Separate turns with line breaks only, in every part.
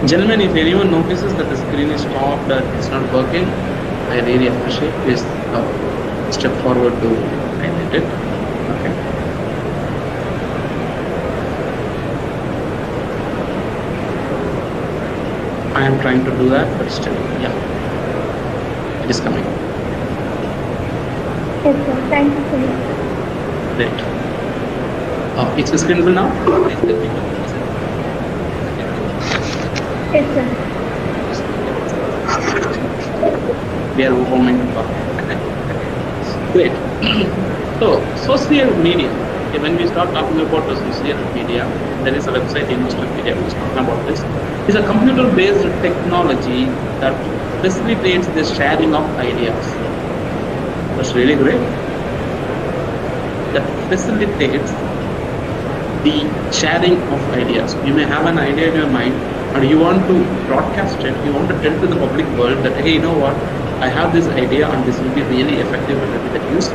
Gentlemen, if anyone notices that the screen is stopped or it's not working, I really appreciate. Please step forward to highlight it. Okay. I am trying to do that, but still, yeah, it is coming.
Yes, sir. Thank you so much.
Great. It's screenable now?
Yes, sir.
We are moving. Great. So, social media. Okay, when we start talking about the social media, there is a website, Innostupedia, which is talking about this. It's a computer-based technology that facilitates the sharing of ideas. That's really great. That facilitates the sharing of ideas. You may have an idea in your mind and you want to broadcast it, you want to tell to the public world that, hey, you know what, I have this idea and this will be really effective and will be used,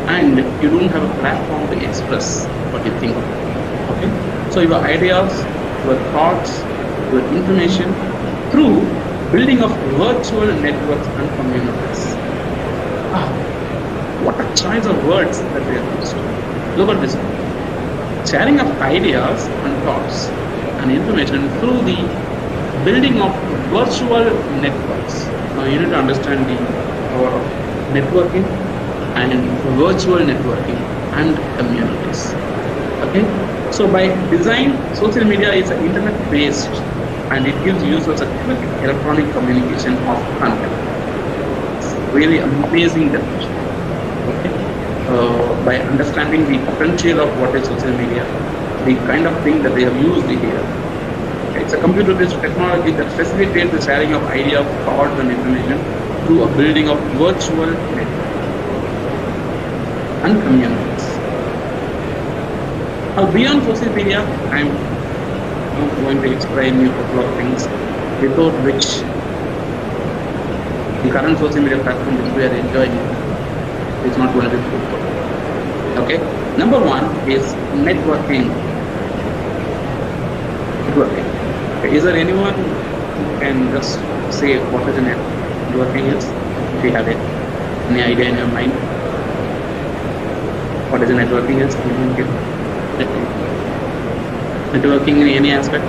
and you don't have a platform to express what you think. Okay? So your ideas, your thoughts, your information through building of virtual networks and communities. What a choice of words that we have used. Look at this. Sharing of ideas and thoughts and information through the building of virtual networks. Now you need to understand the power of networking and virtual networking and communities. Okay? So by design, social media is internet based and it gives users a quick electronic communication of content. It's really amazing definition. Okay? By understanding the potential of what is social media, the kind of thing that they have used here. Okay? It's a computer-based technology that facilitates the sharing of ideas, thoughts, and information through a building of virtual networks and communities. Now, beyond social media, I'm going to explain you a couple of things without which the current social media platform which we are enjoying is not going to be fruitful. Okay? Number one is networking. Networking. Okay. Is there anyone who can just say what is networking is? If you have it, any idea in your mind? What is networking is? Networking in any aspect.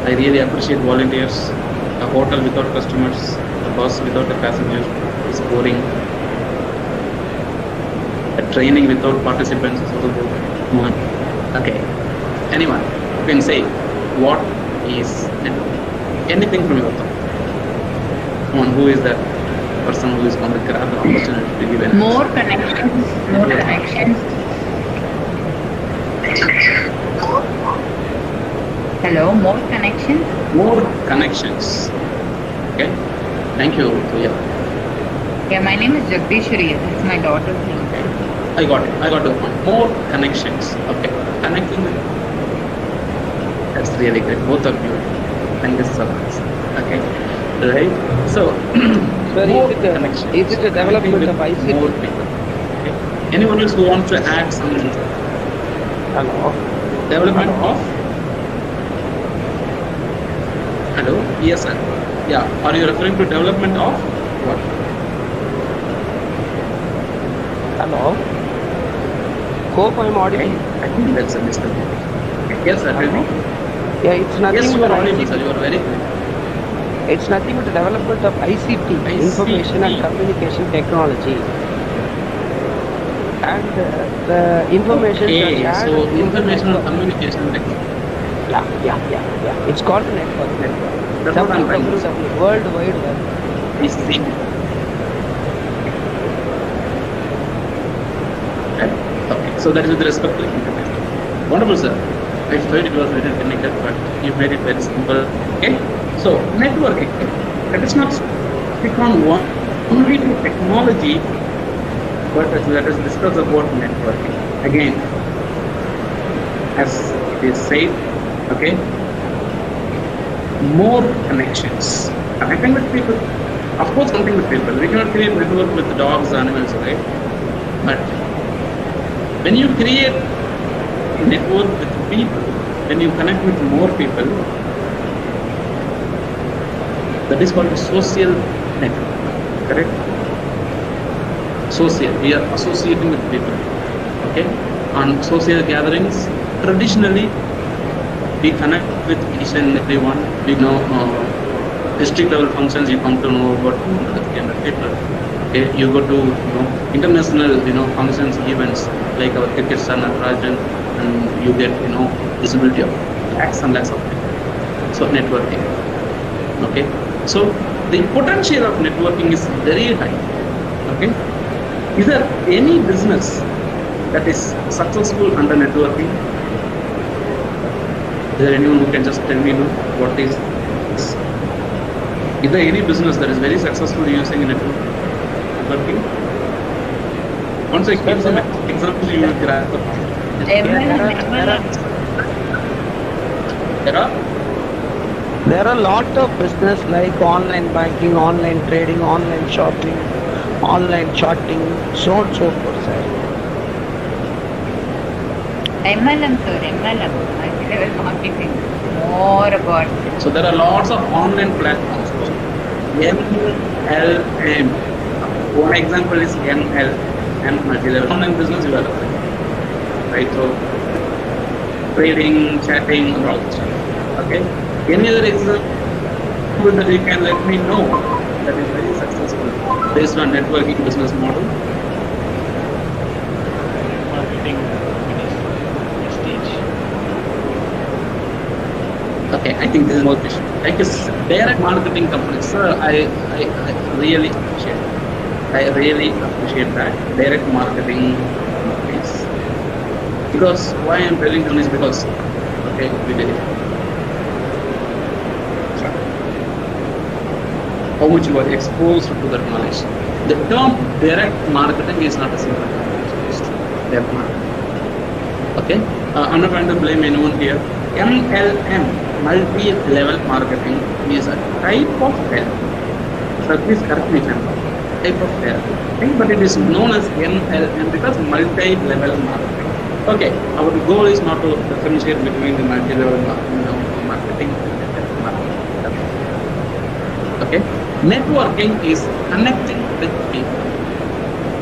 I really appreciate volunteers. A hotel without customers, a bus without a passenger is boring. A training without participants is also boring. Okay. Anyone who can say what is networking? Anything from your thought. Come on, who is that person who is going to grab the opportunity to give an
More connections. More connections. Hello, more connections.
More connections. Okay. Thank you, Tuya.
Yeah, my name is Jagdishwari. That's my daughter's name.
I got it. I got the point. More connections. Okay. Connecting. That's really great. Both of you. Thank you so much. Okay. Right. So,
Sir,
more
is it a development of ICT?
More people. Okay. Anyone else who wants to add something?
Hello.
Development of. Hello. Yes, sir. Yeah. Are you referring to development of what?
Hello. Hope I'm audible.
I think that's a mistake. Yes, sir. Tell me.
Yeah, it's nothing
Yes, you
but
are audible,
ICT.
sir. You are very good.
It's nothing but the development of ICT,
ICT.
information and communication technology. And the information
Okay,
shared
so
in the
information and
network.
communication technology.
Yeah. It's called network.
That's what I'm trying to say.
World Wide Web.
I see. Okay, so that is with respect to internet. Wonderful, sir. I thought it was very technical, but you made it very simple. Okay, so networking. Let us not stick on one only to technology, but let us discuss about networking. Again, as it is said, okay, more connections. Connecting with people. Of course, connecting with people. We cannot create network with dogs, animals, right? But when you create network with people, when you connect with more people, That is called social network. Correct? Social. We are associating with people. Okay? On social gatherings, traditionally, we connect with each and everyone. We know district level functions. You come to know about 200 people. Okay, you go to international functions, events like our cricket star Natarajan, and you get visibility of lakhs and lakhs of people. So networking. Okay, so the potential of networking is very high. Okay, is there any business that is successful under networking? Is there anyone who can just tell me what is this? Is there any business that is very successful using networking? Once I give some examples, you will grasp the point.
There are a lot of business like online banking, online trading, online shopping, online charting, so on and so forth, sir.
MLM, sir, MLM, multi-level marketing, more about.
So there are lots of online platforms. MLM. One example is MLM, multi-level online business development. Right? So trading, chatting, and all that stuff. Okay? Any other example that you can let me know that is very successful based on networking business model?
Marketing stage.
Okay, I think this is more efficient. Like direct marketing companies, sir, I really appreciate it. I really appreciate that. Direct marketing companies. Because why I'm telling you is because, okay, we did it. How much you are exposed to that knowledge. The term direct marketing is not a simple term. Direct marketing. Okay? I'm not trying to blame anyone here. MLM, multi-level marketing, is a type of therapy. So please correct me if I'm wrong. Type of therapy. Okay? But it is known as MLM because multi-level marketing. Okay, our goal is not to differentiate between the multi-level marketing and direct marketing. Okay? Networking is connecting with people.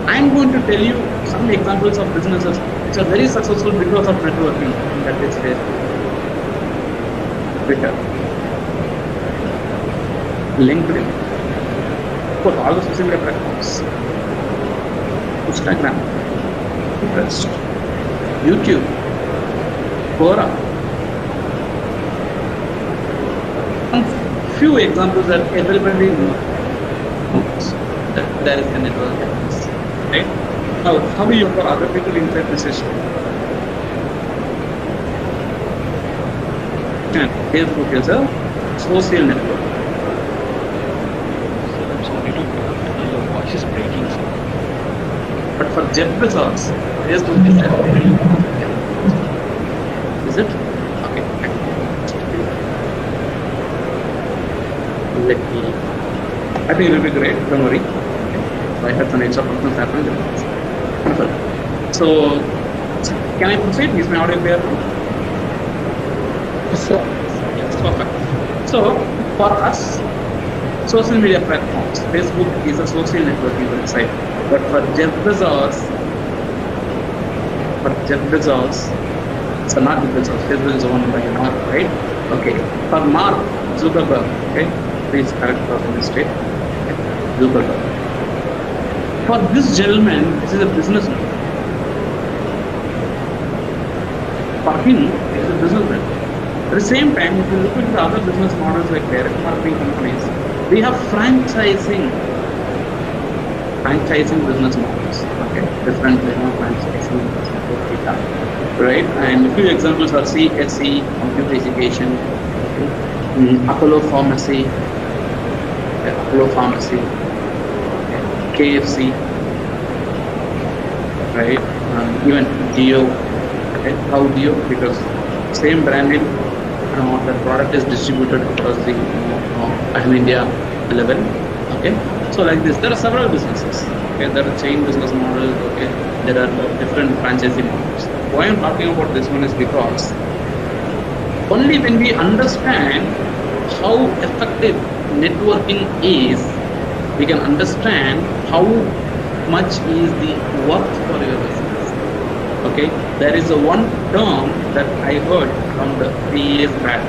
I am going to tell you some examples of businesses which are very successful because of networking. That is Facebook, Twitter, LinkedIn, of course, all the social media platforms, Instagram, Pinterest, YouTube, Quora. Few examples that everybody knows that there is a network happens. Right? Now, how do you for other people inside the system? And Facebook is a social network.
I'm sorry to interrupt. Your voice is breaking, sir.
But for Jeff Bezos, Facebook is a is it? Okay. Let me. I think it will be great. Don't worry. Okay. So I had some extra functions happen. Wonderful. So, can I proceed? Is my audio clear?
Yes, sir.
Yes, perfect. So, for us, social media platforms, Facebook is a social networking website. But for Jeff Bezos, so not Bezos, Facebook is owned by Mark, right? Okay. For Mark Zuckerberg, okay, please correct the mistake. Okay. Zuckerberg. For this gentleman, this is a businessman. For him, it is a businessman. At the same time, if you look at the other business models like direct marketing companies, we have franchising business models. Okay, different franchising business models, right? And a few examples are CSE, computer education, okay. Apollo Pharmacy, okay. KFC, right? Even Dio, okay. How Dio? Because same branding, the product is distributed across the India level. Okay, so like this, there are several businesses. Okay, there are chain business models. Okay, there are different franchising models. Why I'm talking about this one is because only when we understand how effective networking is, we can understand how much is the worth for your business. Okay, there is a one term that I heard from the 3 years back.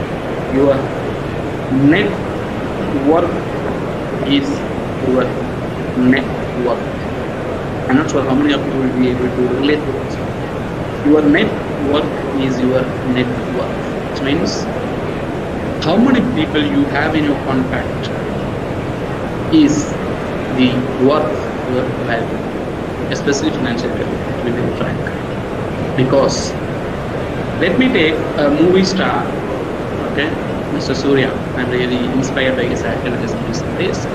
Your net worth is your net worth. I'm not sure how many of you will be able to relate to this. Your net worth is your net worth, which means how many people you have in your contact is the worth your value, especially financial value, to be very frank. Because let me take a movie star, okay, Mr. Surya. I'm really inspired by his activities in this place.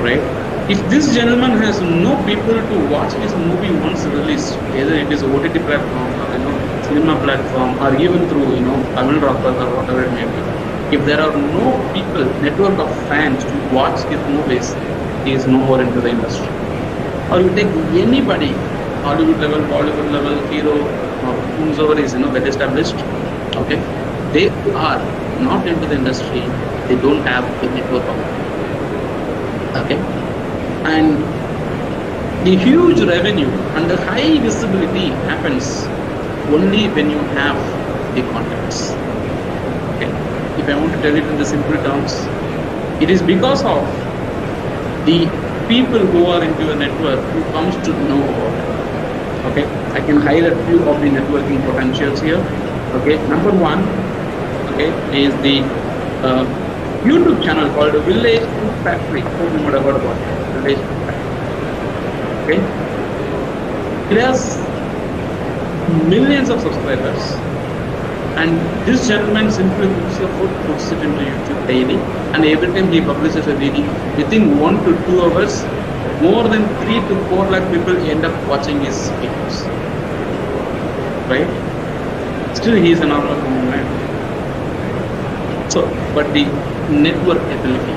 Right? If this gentleman has no people to watch his movie once released, either it is OTT platform or cinema platform, or even through Tamil Rocker or whatever it may be, if there are no people, network of fans to watch his movies, he is no more into the industry. Or you take anybody, Hollywood level, Bollywood level, hero, or whomsoever is well established, okay, they are not into the industry, they don't have a network of okay, and the huge revenue and the high visibility happens only when you have the contacts. Okay, if I want to tell it in the simple terms, it is because of the people who are into a network who comes to know about it. Okay, I can highlight few of the networking potentials here. Okay, number one, okay, is the YouTube channel called Village Food Factory. Hope you might have heard about it. Village Food Factory. Okay, it has millions of subscribers, and this gentleman simply cooks the food, puts it into YouTube daily, and every time he publishes a video, within 1 to 2 hours, more than 3 to 4 lakh people end up watching his videos. Right? Still, he is a normal human man. So, but the network ability,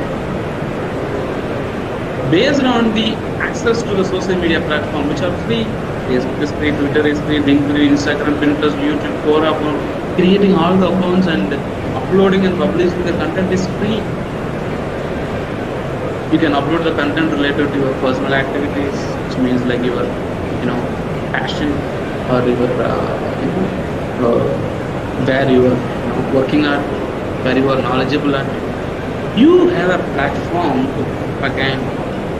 based on the access to the social media platform, which are free, Facebook is free, Twitter is free, LinkedIn, Instagram, Pinterest, YouTube, Quora, creating all the accounts and uploading and publishing the content is free. You can upload the content related to your personal activities, which means like your, passion or your, where you are working at, where you are knowledgeable at. You have a platform to, again,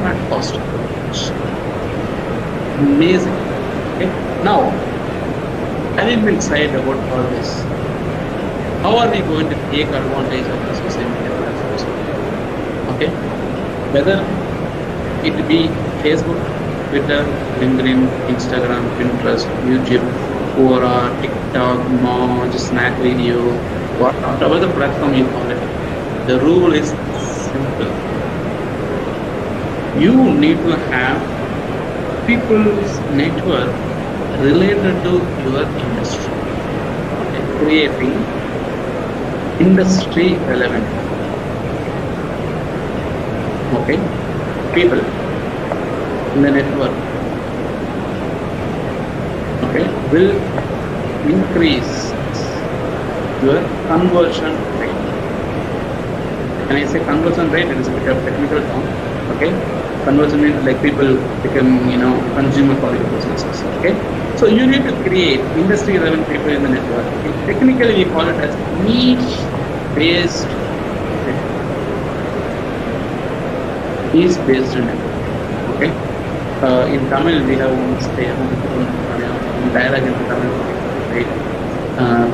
not cost much. Amazing. Okay? Now, having been said about all this, how are we going to take advantage of the social media platforms? Okay? Whether it be Facebook, Twitter, LinkedIn, Instagram, Pinterest, YouTube, Quora, TikTok, Moj, Snack Video, whatever the platform you call it, the rule is simple. You need to have people's network related to your industry. Okay? Creating industry relevant. Okay? People in the network, okay, will increase your conversion rate. When I say conversion rate, it is a bit of technical term. Okay, conversion means like people become consumer for your businesses. Okay, so you need to create industry relevant people in the network. Okay? Technically, we call it as niche based network. Okay, in Tamil we have one dialogue in Tamil, right?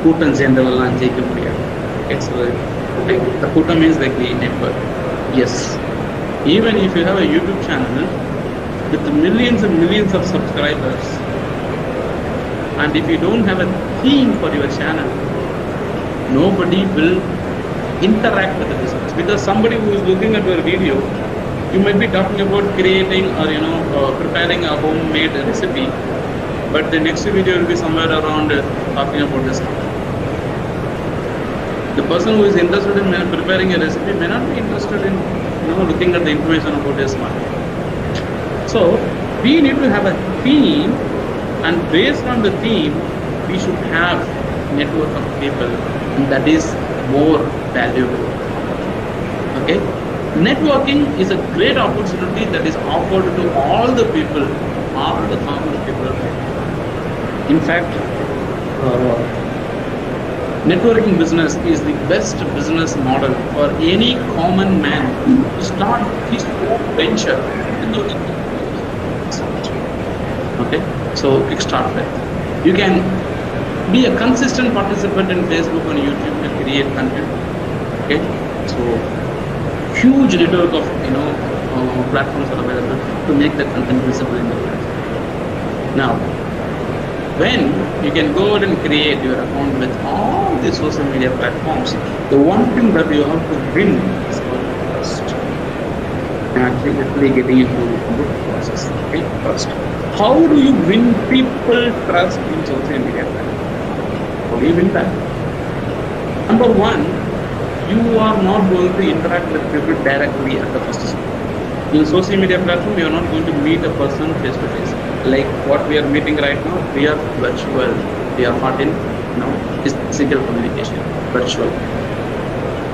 கூட்டம் சேர்ந்தவெல்லாம் ஜெயிக்க முடியாது. Okay, so the கூட்டம் means like the network. Yes, even if you have a YouTube channel with millions and millions of subscribers, and if you don't have a theme for your channel, nobody will interact with the business, because somebody who is looking at your video, you might be talking about creating or preparing a homemade recipe, but the next video will be somewhere around talking about this. The person who is interested in preparing a recipe may not be interested in looking at the information about his market. So we need to have a theme, and based on the theme, we should have network of people, and that is more valuable. Okay, Networking is a great opportunity that is offered to all the people, all the common people. In fact, networking business is the best business model for any common man to start his own venture without investment. Okay, so kickstart with. You can be a consistent participant in Facebook and YouTube to create content. Okay, so huge network of platforms are available to make the content visible in the platform. Now, when you can go ahead and create your account with all the social media platforms, the one thing that you have to win is called trust. I'm actually getting into the process. Okay, trust. How do you win people trust in social media platforms? How do you win that? Number one, you are not going to interact with people directly at the first step. In social media platform, you are not going to meet a person face to face. Like what we are meeting right now, we are virtual. We are not in physical communication, virtual.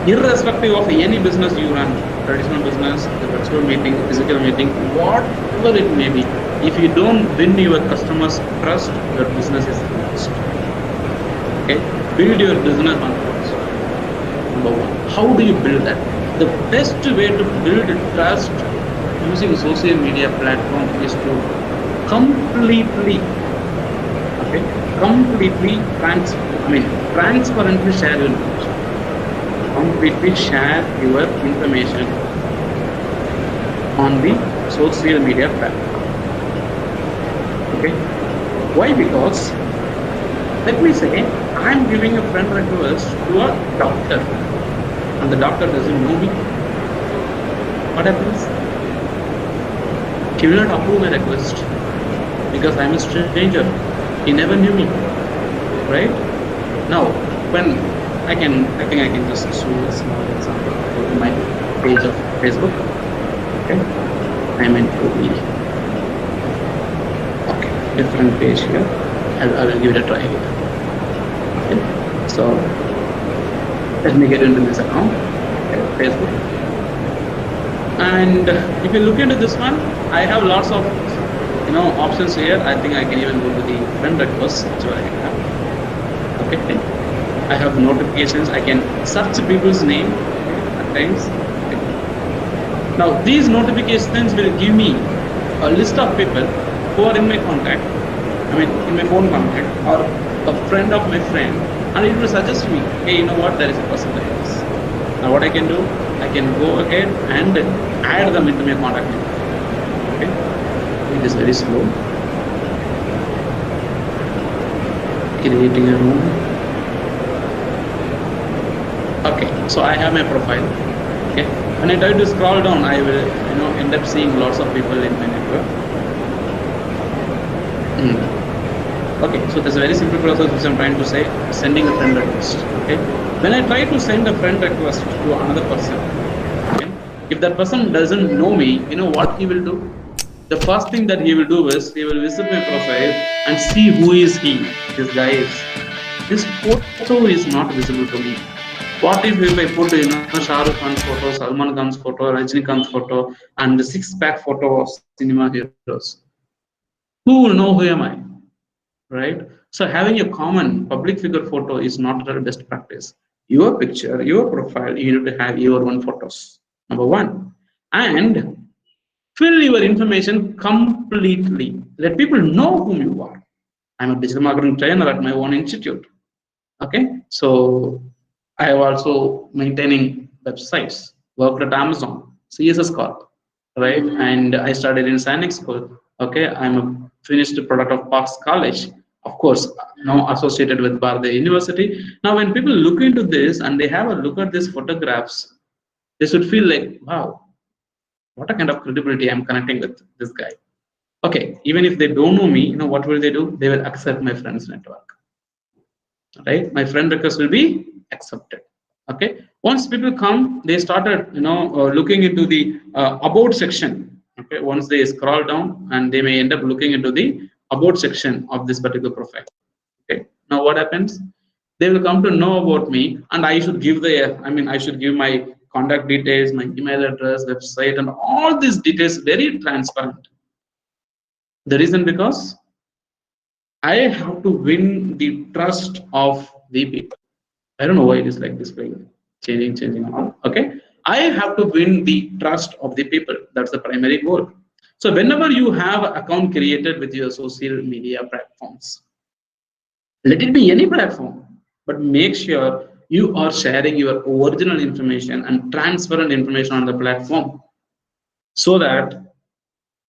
Irrespective of any business you run, traditional business, the virtual meeting, physical meeting, whatever it may be, if you don't win your customers' trust, your business is lost. Okay, build your business on trust. Number one, how do you build that? The best way to build trust using social media platform is to completely transparently share your information. Completely share your information on the social media platform. Okay, why? Because let me say I am giving a friend request to a doctor and the doctor doesn't know me. What happens? He will not approve my request because I am a stranger. He never knew me, right? Now, when I think I can just show a small example. Go to my page of Facebook. Okay, I'm into the different page here. I will give it a try here. Okay, so let me get into this account, Facebook. And if you look into this one, I have lots of options here. I think I can even go to the friend request, which I have. Okay, I have notifications. I can search people's name at times. Okay. Now these notifications will give me a list of people who are in my contact. In my phone contact or a friend of my friend, and it will suggest me, hey, you know what? There is a person like this. Now what I can do? I can go ahead and add them into my contact list. Okay, it is very slow. Creating a room. Okay, so I have my profile. Okay, when I try to scroll down, I will end up seeing lots of people in my network. Okay, so there's a very simple process which I'm trying to say, sending a friend request. Okay, when I try to send a friend request to another person, okay, if that person doesn't know me, what he will do? The first thing that he will do is he will visit my profile and see who is he. This guy is. This photo is not visible to me. What if I put Shah Rukh Khan's photo, Salman Khan's photo, Rajini Khan's photo, and the six-pack photo of cinema heroes? Who will know who am I? Right? So having a common public figure photo is not the best practice. Your picture, your profile, you need to have your own photos. Number one. And fill your information completely. Let people know whom you are. I'm a digital marketing trainer at my own institute. Okay, so I am also maintaining websites, worked at Amazon, CSS Corp, right? And I studied in Sanic School. Okay, I'm a finished product of Parks College, of course, now associated with Bharatiya University. Now, when people look into this and they have a look at these photographs, they should feel like, wow, what a kind of credibility I'm connecting with this guy. Okay, even if they don't know me, what will they do? They will accept my friend's network. Right, my friend request will be accepted. Okay, once people come, they started looking into the about section. Okay, once they scroll down, and they may end up looking into the about section of this particular profile. Okay, now what happens? They will come to know about me, and I should give I should give my contact details, my email address, website, and all these details very transparent. The reason because I have to win the trust of the people. I don't know why it is like this way, changing. Okay, I have to win the trust of the people. That's the primary goal. So whenever you have an account created with your social media platforms, let it be any platform, but make sure you are sharing your original information and transparent information on the platform, so that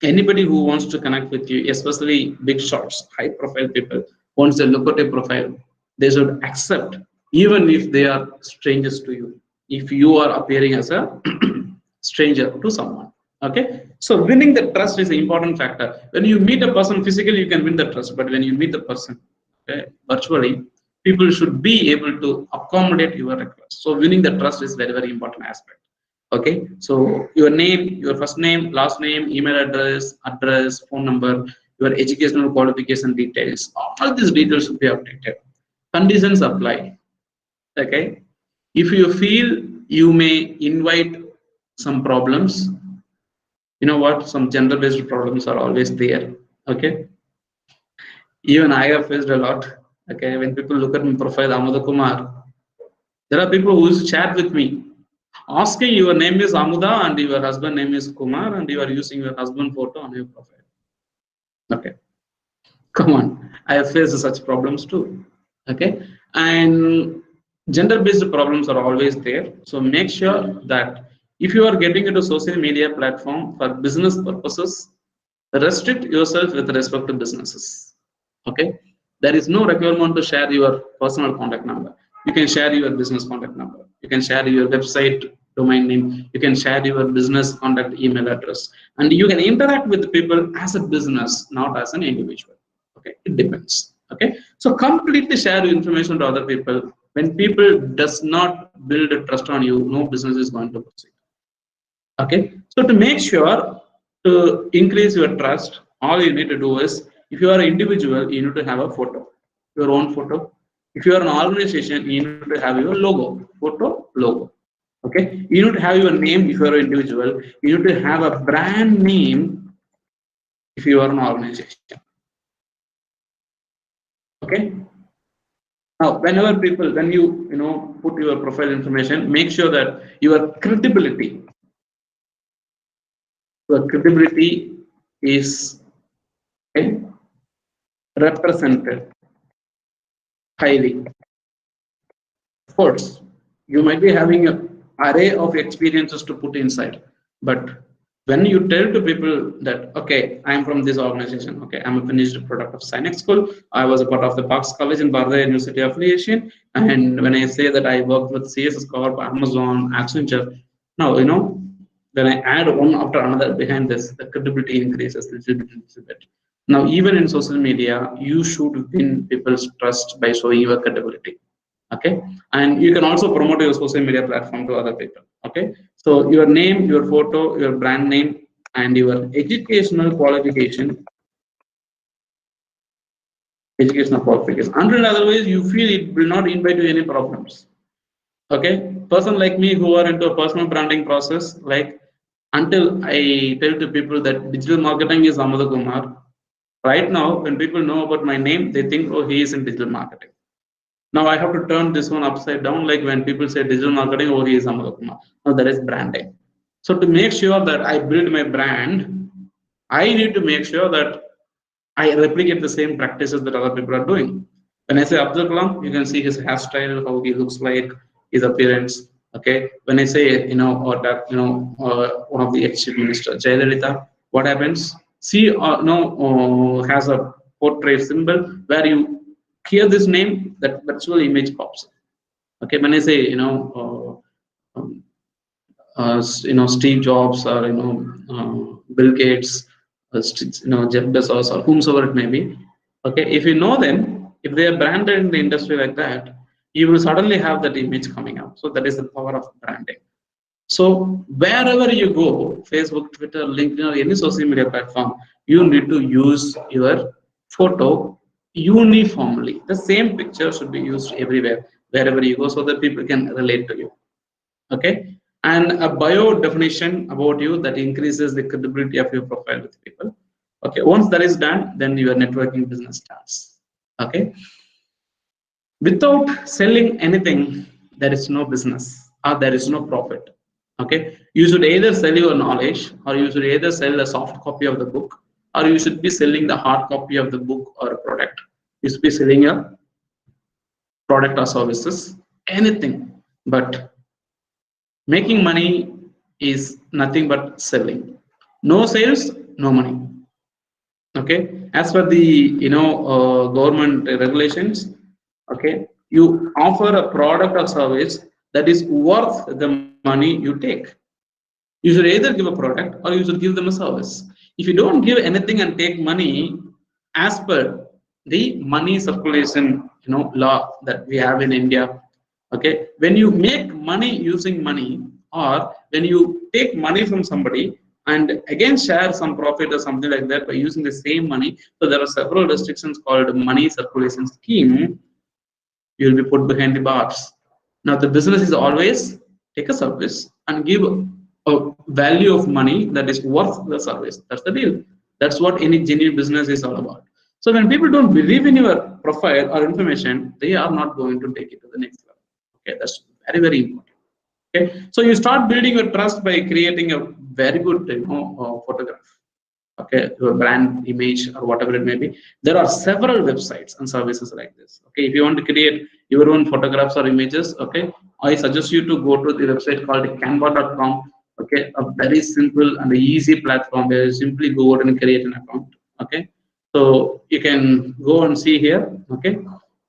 anybody who wants to connect with you, especially big shots, high profile people, wants a lucrative profile, they should accept, even if they are strangers to you, if you are appearing as a stranger to someone. Okay, so winning the trust is an important factor. When you meet a person physically, you can win the trust, but when you meet the person, okay, virtually, people should be able to accommodate your request. So winning the trust is very, very important aspect. Okay, so your name, your first name, last name, email address, phone number, your educational qualification details, all these details should be updated. Conditions apply. Okay, if you feel you may invite some problems, you know what, some gender based problems are always there. Okay, even I have faced a lot. Okay, when people look at my profile, Amuda Kumar, there are people who chat with me asking your name is Amuda and your husband name is Kumar and you are using your husband photo on your profile. Okay, come on, I have faced such problems too. Okay, and gender based problems are always there. So make sure that if you are getting into social media platform for business purposes, restrict yourself with respect to businesses. Okay, there is no requirement to share your personal contact number. You can share your business contact number, you can share your website domain name, you can share your business contact email address, and you can interact with people as a business, not as an individual. Okay, it depends. Okay, so completely share your information to other people. When people does not build a trust on you, no business is going to proceed. Okay, so to make sure to increase your trust, all you need to do is, if you are an individual, you need to have a photo, your own photo. If you are an organization, you need to have your logo, photo, logo. Okay, you need to have your name if you are an individual. You need to have a brand name if you are an organization. Okay. Now, whenever people, when you put your profile information, make sure that your credibility is, okay, represented highly. Of course, you might be having an array of experiences to put inside, but when you tell to people that, okay, I'm from this organization, okay, I'm a finished product of Sinex School, I was a part of the Parks College in Bardha University affiliation, and when I say that I worked with CSS Corp, Amazon, Accenture, now, when I add one after another behind this, the credibility increases a little bit. Now, even in social media, you should win people's trust by showing your credibility. Okay, and you can also promote your social media platform to other people. Okay, so your name, your photo, your brand name, and your educational qualification. Until otherwise, you feel it will not invite you any problems. Okay, person like me who are into a personal branding process, like, until I tell to people that digital marketing is Amuda Kumar, right now when people know about my name, they think, oh, he is in digital marketing. Now I have to turn this one upside down, like when people say digital marketing, oh, he is Amuda Kumar. Now that is branding. So to make sure that I build my brand, I need to make sure that I replicate the same practices that other people are doing. When I say Abdul Kalam, you can see his hairstyle, how he looks like, his appearance. Okay. When I say, or that, one of the ex-chief minister, Jayalalitha, what happens? She, has a portrait symbol where you hear this name, that virtual image pops up. Okay. When I say, Steve Jobs or Bill Gates, Jeff Bezos or whomsoever it may be. Okay, if you know them, if they are branded in the industry like that, you will suddenly have that image coming up. So that is the power of branding. So wherever you go, Facebook, Twitter, LinkedIn, or any social media platform, you need to use your photo uniformly. The same picture should be used everywhere, wherever you go, so that people can relate to you. Okay. and a bio definition about you that increases the credibility of your profile with people. Okay, once that is done, then your networking business starts. Okay, without selling anything, there is no business or there is no profit. Okay, you should either sell your knowledge, or you should either sell a soft copy of the book, or you should be selling the hard copy of the book or a product. You should be selling a product or services, anything. But making money is nothing but selling. No sales, no money. Okay, as per the government regulations, okay, you offer a product or service that is worth the money you take. You should either give a product or you should give them a service. If you don't give anything and take money, as per the money circulation law that we have in India, okay, when you make money using money, or when you take money from somebody and again share some profit or something like that by using the same money, so there are several restrictions called money circulation scheme, you will be put behind the bars. Now the business is always take a service and give a value of money that is worth the service. That's the deal. That's what any genuine business is all about. So when people don't believe in your profile or information, they are not going to take it to the next level. Okay, that's very, very important. Okay, so you start building your trust by creating a very good photograph. Okay, your brand image or whatever it may be. There are several websites and services like this. Okay, if you want to create your own photographs or images, okay, I suggest you to go to the website called canva.com. Okay, a very simple and easy platform where you simply go out and create an account. Okay, so you can go and see here. Okay,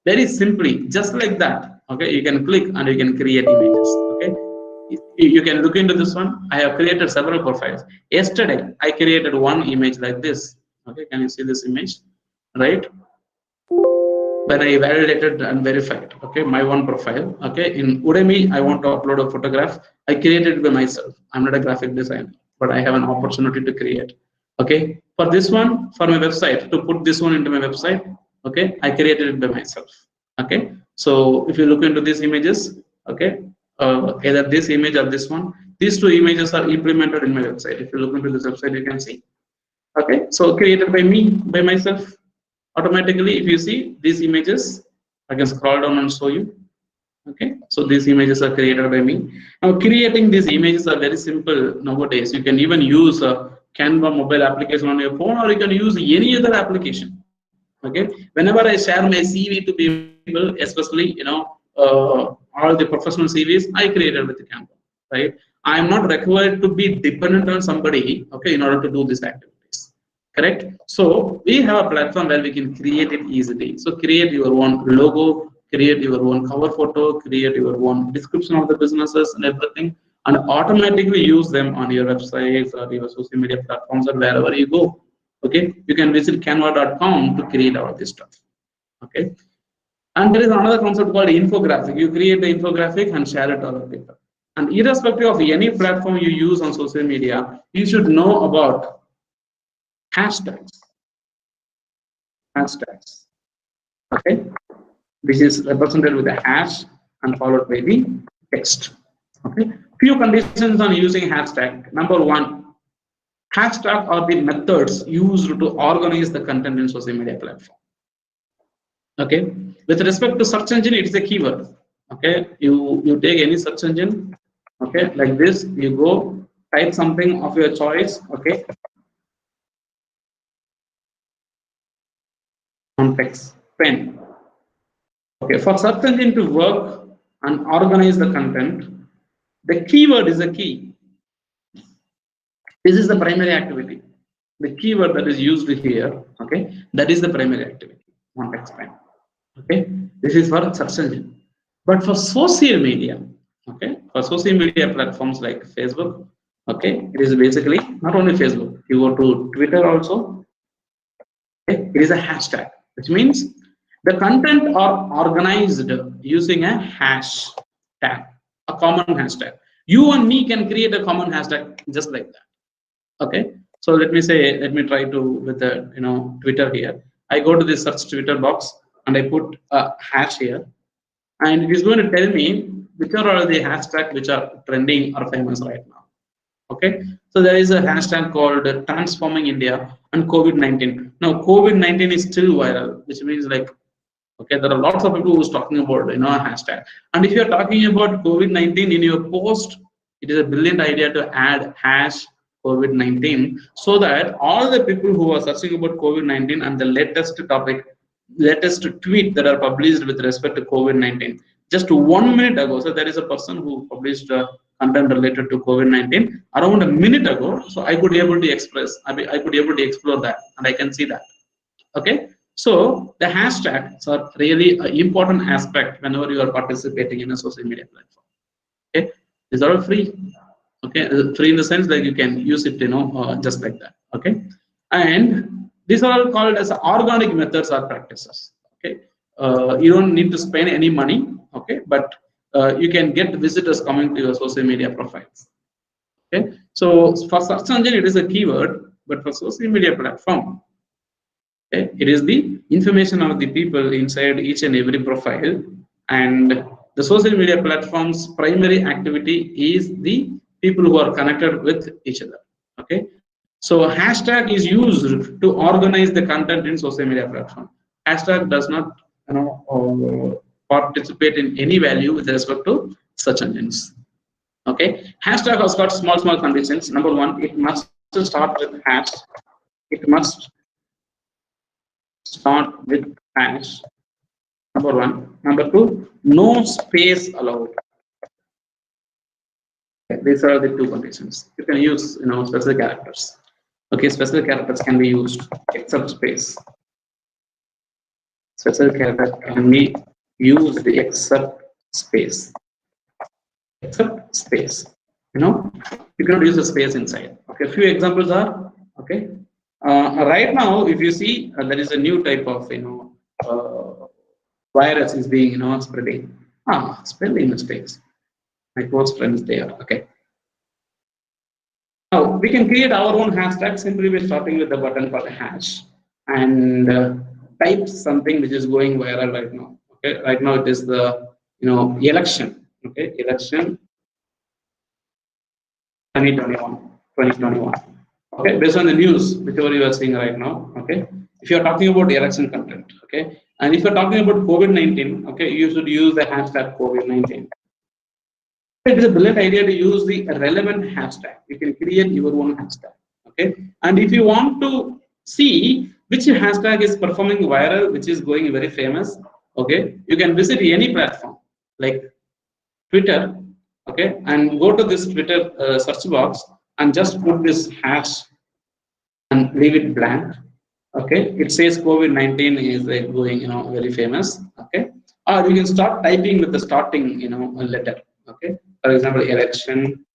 very simply, just like that. Okay, you can click and you can create images. Okay, you can look into this one. I have created several profiles. Yesterday I created one image like this. Okay, can you see this image? Right, when I validated and verified, okay, my one profile. Okay, in Udemy I want to upload a photograph. I created it by myself. I'm not a graphic designer, but I have an opportunity to create. Okay, for this one, for my website, to put this one into my website, okay, I created it by myself. Okay, so if you look into these images, okay, either this image or this one, these two images are implemented in my website. If you look into this website, you can see. Okay, so created by me, by myself. Automatically, if you see these images, I can scroll down and show you. Okay, so these images are created by me. Now creating these images are very simple nowadays. You can even use a Canva mobile application on your phone, or you can use any other application. Okay, whenever I share my CV to people, especially all the professional CVs, I created with the Canva. Right, I am not required to be dependent on somebody, okay, in order to do this activities. Correct. So we have a platform where we can create it easily. So create your own logo, create your own cover photo, create your own description of the businesses and everything, and automatically use them on your websites or your social media platforms or wherever you go. Okay, you can visit canva.com to create all this stuff. Okay, and there is another concept called infographic. You create the infographic and share it to other people. And irrespective of any platform you use on social media, you should know about hashtags. Hashtags. Okay, which is represented with a hash and followed by the text. Okay, few conditions on using hashtag. Number one, hashtag are the methods used to organize the content in social media platform. Okay, with respect to search engine, it is a keyword. Okay, you take any search engine, okay, like this, you go type something of your choice. Okay, context pen. Okay, for search engine to work and organize the content, the keyword is a key. This is the primary activity. The keyword that is used here, okay, that is the primary activity. Context pen. Okay, this is for search engine. But for social media, okay, for social media platforms like Facebook, okay, it is basically not only Facebook. You go to Twitter also. Okay, it is a hashtag, which means the content are organized using a hashtag, a common hashtag. You and me can create a common hashtag just like that. Okay, so let me try to with the Twitter here. I go to the search Twitter box and I put a hash here, and it is going to tell me which are the hashtags which are trending or famous right now. Okay, so there is a hashtag called Transforming India and COVID-19. Now, COVID-19 is still viral, which means like, okay, there are lots of people who's talking about a hashtag. And if you're talking about COVID-19 in your post, it is a brilliant idea to add hash COVID-19 so that all the people who are searching about COVID-19 and the latest topic, latest tweet that are published with respect to COVID-19, just 1 minute ago, so there is a person who published content related to COVID-19 around a minute ago, so I could be able to I could be able to explore that, and I can see that. Okay, so the hashtags are really an important aspect whenever you are participating in a social media platform. Okay, these are all free. Okay, free in the sense that you can use it, just like that. Okay, and these are all called as organic methods or practices. Okay, you don't need to spend any money. Okay, but you can get visitors coming to your social media profiles. Okay, so for search engine it is a keyword, but for social media platform, okay, it is the information of the people inside each and every profile, and the social media platform's primary activity is the people who are connected with each other. Okay, so hashtag is used to organize the content in social media platform. Hashtag does not participate in any value with respect to search engines. Okay, hashtag has got small conditions. Number one, it must start with hash. It must start with hash. Number one. Number two, no space allowed. Okay, these are the two conditions. You can use special characters. Okay, special characters can be used except space. Special character can be used except space. Except space. You cannot use the space inside. Okay, a few examples are okay. Right now, if you see, there is a new type of virus is being spreading. Spelling mistakes. My close friends there. Okay. Now we can create our own hashtag simply by starting with the button called hash and type something which is going viral right now. Okay, right now it is the election. Okay, election 2021. Okay, based on the news, whichever you are seeing right now. Okay, if you are talking about election content, okay, and if you are talking about COVID-19, okay, you should use the hashtag COVID-19. It is a brilliant idea to use the relevant hashtag. You can create your own hashtag. Okay, and if you want to see which hashtag is performing viral, which is going very famous, okay, you can visit any platform like Twitter, okay, and go to this Twitter search box and just put this hash and leave it blank. Okay, it says COVID-19 is going very famous. Okay, or you can start typing with the starting a letter. Okay, for example, election,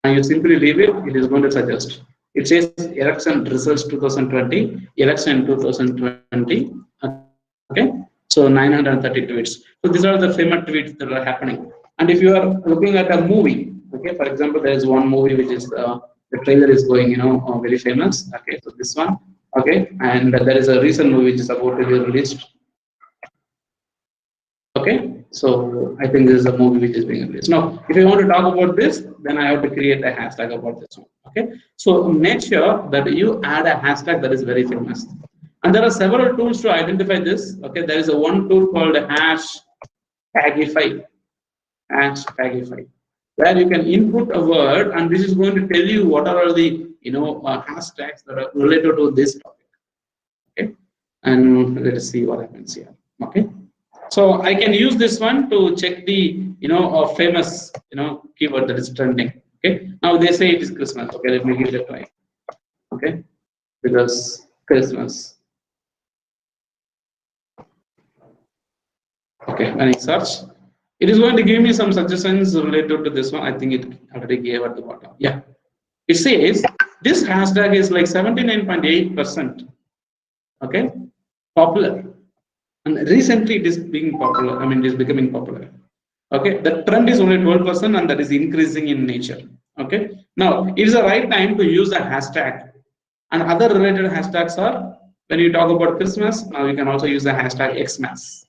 and you simply leave it. It is going to suggest. It says election results 2020, election 2020. Okay, so 930 tweets. So these are the famous tweets that are happening. And if you are looking at a movie, okay, for example, there is one movie which is the trailer is going, very famous. Okay, so this one, okay, and there is a recent movie which is about to be released. Okay, so I think this is a movie which is being released. Now, if you want to talk about this, then I have to create a hashtag about this one. Okay, so make sure that you add a hashtag that is very famous. And there are several tools to identify this. Okay, there is a one tool called Hashtagify. Hashtagify, where you can input a word, and this is going to tell you what are the hashtags that are related to this topic. Okay, and let us see what happens here. Okay, so I can use this one to check the famous keyword that is trending. Okay, now they say it is Christmas. Okay, let me give it a try. Okay, because Christmas. Okay, when I search, it is going to give me some suggestions related to this one. I think it already gave at the bottom. Yeah, it says this hashtag is like 79.8%. Okay, popular, and recently it is being popular. I mean, it is becoming popular. Okay, the trend is only 12%, and that is increasing in nature. Okay, now it is the right time to use a hashtag, and other related hashtags are when you talk about Christmas. Now you can also use the hashtag Xmas.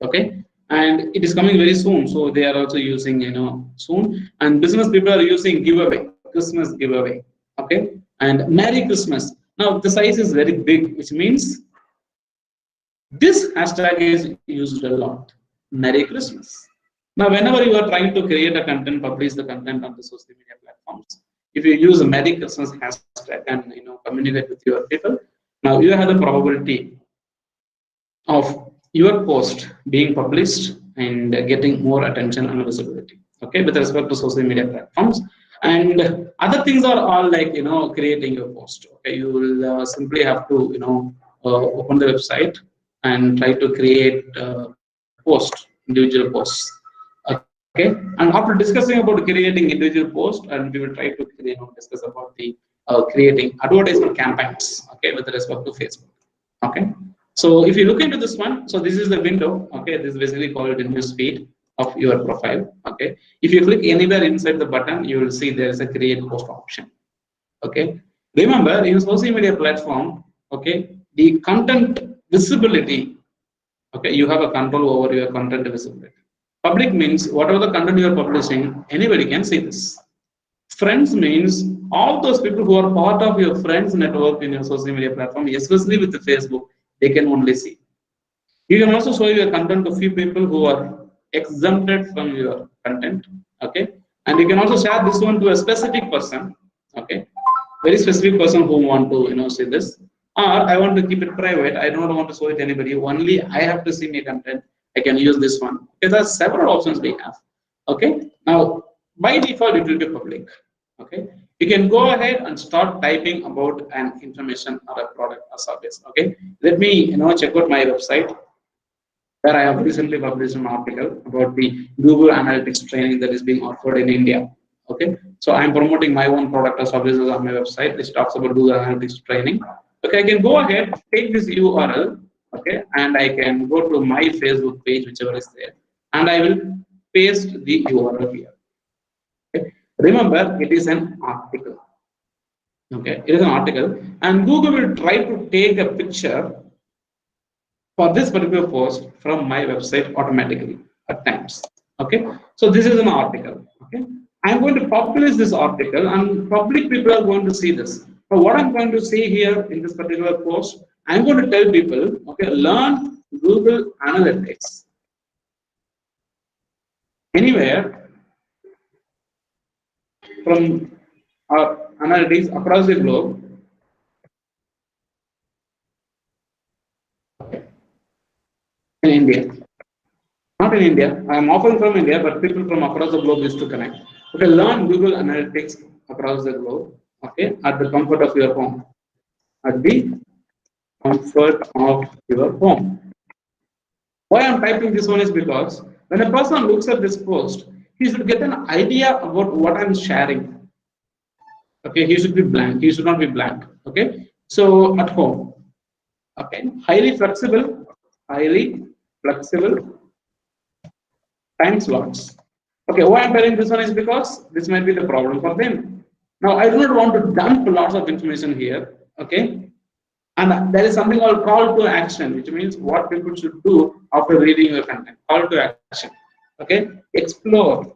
Okay, and it is coming very soon. So they are also using, soon. And business people are using giveaway, Christmas giveaway. Okay, and Merry Christmas. Now the size is very big, which means this hashtag is used a lot. Merry Christmas. Now, whenever you are trying to create a content, publish the content on the social media platforms, if you use a Merry Christmas hashtag and communicate with your people, now you have the probability of your post being published and getting more attention and visibility. Okay, with respect to social media platforms. And other things are all like creating your post. Okay, you will simply have to open the website and try to create individual posts. Okay, and after discussing about creating individual posts, and we will try to discuss about the creating advertisement campaigns. Okay, with respect to Facebook. Okay, so if you look into this one, so this is the window. Okay, this is basically called the news feed of your profile. Okay, if you click anywhere inside the button, you will see there is a create post option. Okay, remember in social media platform, okay, the content visibility, okay, you have a control over your content visibility. Public means whatever the content you are publishing, anybody can see this. Friends means all those people who are part of your friends network in your social media platform, especially with the Facebook, they can only see. You can also show your content to few people who are exempted from your content. Okay, and you can also share this one to a specific person. Okay, very specific person who want to see this. Or I want to keep it private. I don't want to show it to anybody. Only I have to see my content. I can use this one. Okay, there are several options we have. Okay, now by default it will be public. Okay, you can go ahead and start typing about an information or a product or service. Okay, let me check out my website where I have recently published an article about the Google Analytics training that is being offered in India. Okay, so I am promoting my own product or services on my website which talks about Google Analytics training. Okay, I can go ahead, take this URL, okay, and I can go to my Facebook page, whichever is there, and I will paste the URL here. Okay. Remember, it is an article. Okay, it is an article, and Google will try to take a picture for this particular post from my website automatically at times. Okay, so this is an article. Okay, I'm going to publish this article, and public people are going to see this. So what I'm going to say here in this particular post, I'm going to tell people, okay, learn Google Analytics anywhere from our analytics across the globe. In India, not in India. I am often from India, but people from across the globe used to connect. Okay, learn Google Analytics across the globe. Okay, at the comfort of your home. At the comfort of your home. Why I'm typing this one is because when a person looks at this post, he should get an idea about what I'm sharing. Okay, he should be blank. He should not be blank. Okay, so at home. Okay, highly flexible time slots. Okay, why I'm telling this one is because this might be the problem for them. Now, I do not want to dump lots of information here. Okay, and there is something called call to action, which means what people should do after reading your content. Call to action. Okay, explore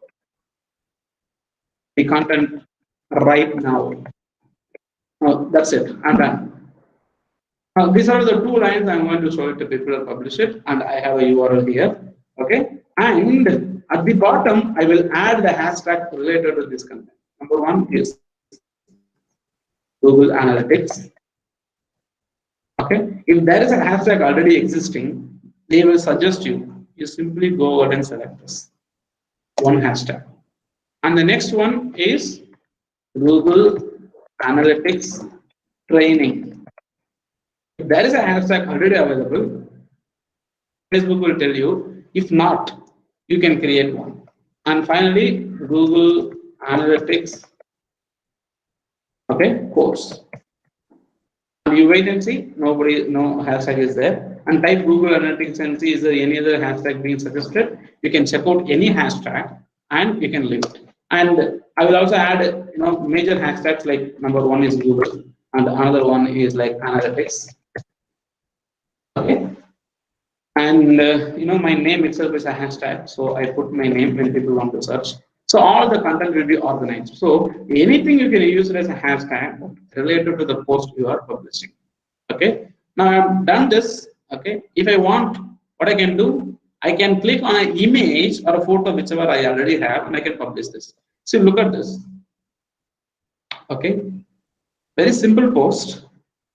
the content right now. That's it. I'm done. Now, these are the two lines I'm going to show it to people and publish it, and I have a URL here. Okay, and at the bottom, I will add the hashtag related to this content. Number one is Google Analytics. Okay, if there is a hashtag already existing, they will suggest you simply go ahead and select this one hashtag. And the next one is Google Analytics training. If there is a hashtag already available, Facebook will tell you. If not, you can create one. And finally, Google Analytics, okay, course. You wait and see, no hashtag is there, and type Google Analytics and see is there any other hashtag being suggested. You can check out any hashtag and you can leave it. And I will also add major hashtags, like number one is Google and another one is like analytics. Okay, And my name itself is a hashtag, so I put my name when people want to search. So all the content will be organized. So anything you can use it as a hashtag related to the post you are publishing. Okay. Now I've done this. Okay. If I want, what I can do, I can click on an image or a photo, whichever I already have, and I can publish this. See, look at this. Okay. Very simple post,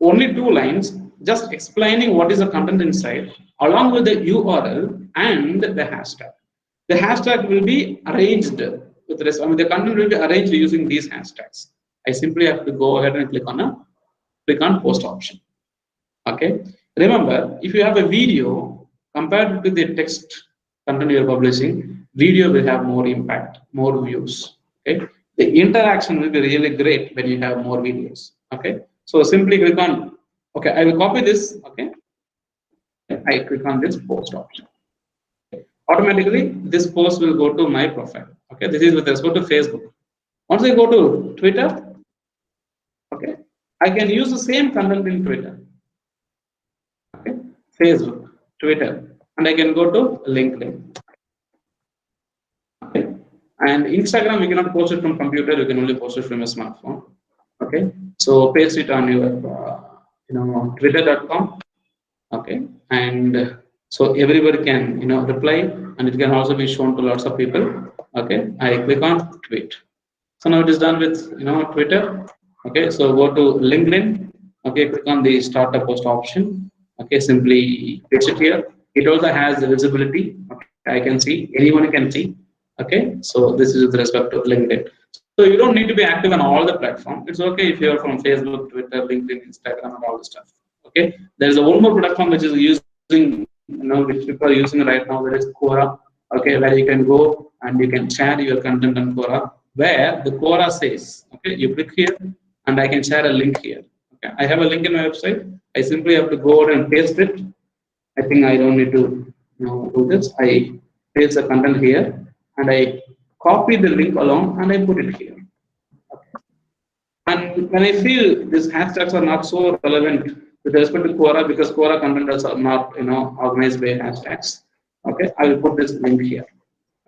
only 2 lines, just explaining what is the content inside, along with the URL and the hashtag. The hashtag will be arranged with the rest. I mean, the content will be arranged using these hashtags. I simply have to go ahead and click on post option. Okay. Remember, if you have a video compared to the text content you are publishing, video will have more impact, more views. Okay. The interaction will be really great when you have more videos. Okay. So simply click on. Okay. I will copy this. Okay. I click on this post option. Automatically, this post will go to my profile. Okay. This is with respect to Facebook. Once I go to Twitter, okay, I can use the same content in Twitter. Okay. Facebook, Twitter, and I can go to LinkedIn. Okay. And Instagram, you cannot post it from computer. You can only post it from your smartphone. Okay. So paste it on your, Twitter.com. Okay. And so everybody can, reply, and it can also be shown to lots of people. Okay. I click on tweet. So now it is done with, Twitter. Okay. So go to LinkedIn. Okay. Click on the start a post option. Okay. Simply paste it here. It also has the visibility. Okay. I can see, anyone can see. Okay. So this is with respect to LinkedIn. So you don't need to be active on all the platforms. It's okay if you're from Facebook, Twitter, LinkedIn, Instagram, and all the stuff. Okay. There is a one more platform which is using, which people are using right now, that is Quora. Okay, where you can go and you can share your content on Quora, where the Quora says, okay, you click here and I can share a link here. Okay, I have a link in my website. I simply have to go over and paste it. I think I don't need to do this. I paste the content here and I copy the link along and I put it here. Okay. And when I feel these hashtags are not so relevant with respect to Quora, because Quora content are not organized by hashtags. Okay, I will put this link here.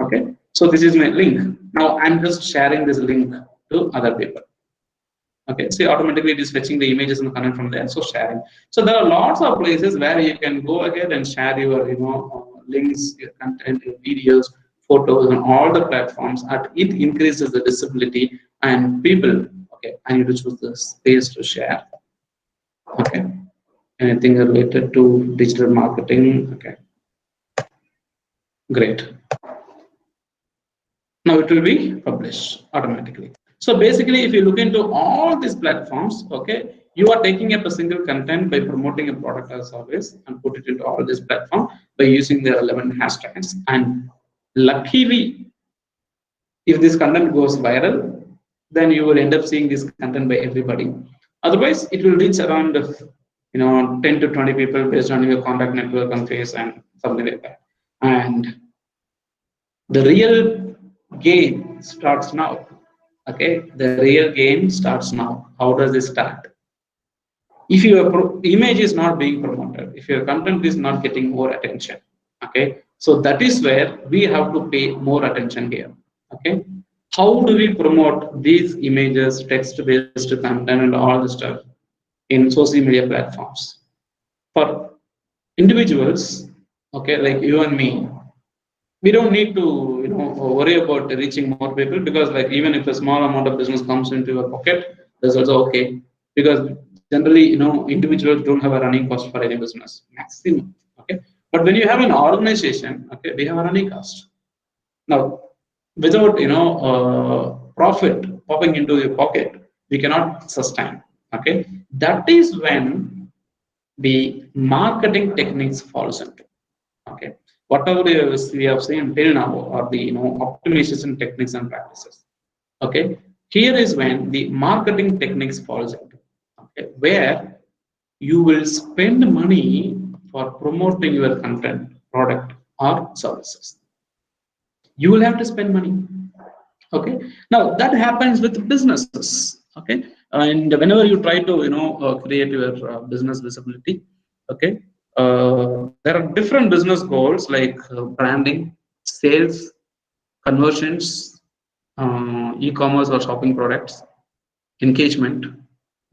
Okay, so this is my link. Now I'm just sharing this link to other people. Okay, see, automatically it is fetching the images and the content from there. So sharing. So there are lots of places where you can go ahead and share your links, your content, your videos, photos on all the platforms. And it increases the visibility and people. Okay, I need to choose the space to share. Okay, anything related to digital marketing. Okay, great. Now it will be published automatically. So basically, if you look into all these platforms, okay, you are taking up a single content by promoting a product or service and put it into all these platforms by using the relevant hashtags. And luckily, if this content goes viral, then you will end up seeing this content by everybody. Otherwise, it will reach around 10 to 20 people based on your contact network and face and something like that. And the real game starts now. Okay, the real game starts now. How does it start? If your image is not being promoted, if your content is not getting more attention, okay, so that is where we have to pay more attention here. Okay, how do we promote these images, text-based content, and all the stuff in social media platforms? For individuals, okay, like you and me, we don't need to worry about reaching more people, because like even if a small amount of business comes into your pocket, that's also okay, because generally individuals don't have a running cost for any business maximum. Okay, but when you have an organization, okay, we have a running cost. Now without profit popping into your pocket, we cannot sustain. Okay, that is when the marketing techniques falls into. Okay, whatever we have seen till now are the optimization techniques and practices. Okay, here is when the marketing techniques falls into. Okay, where you will spend money for promoting your content, product, or services. You will have to spend money. Okay, now that happens with businesses. Okay, and whenever you try to create your business visibility, okay, There are different business goals like branding, sales, conversions, e-commerce or shopping products, engagement,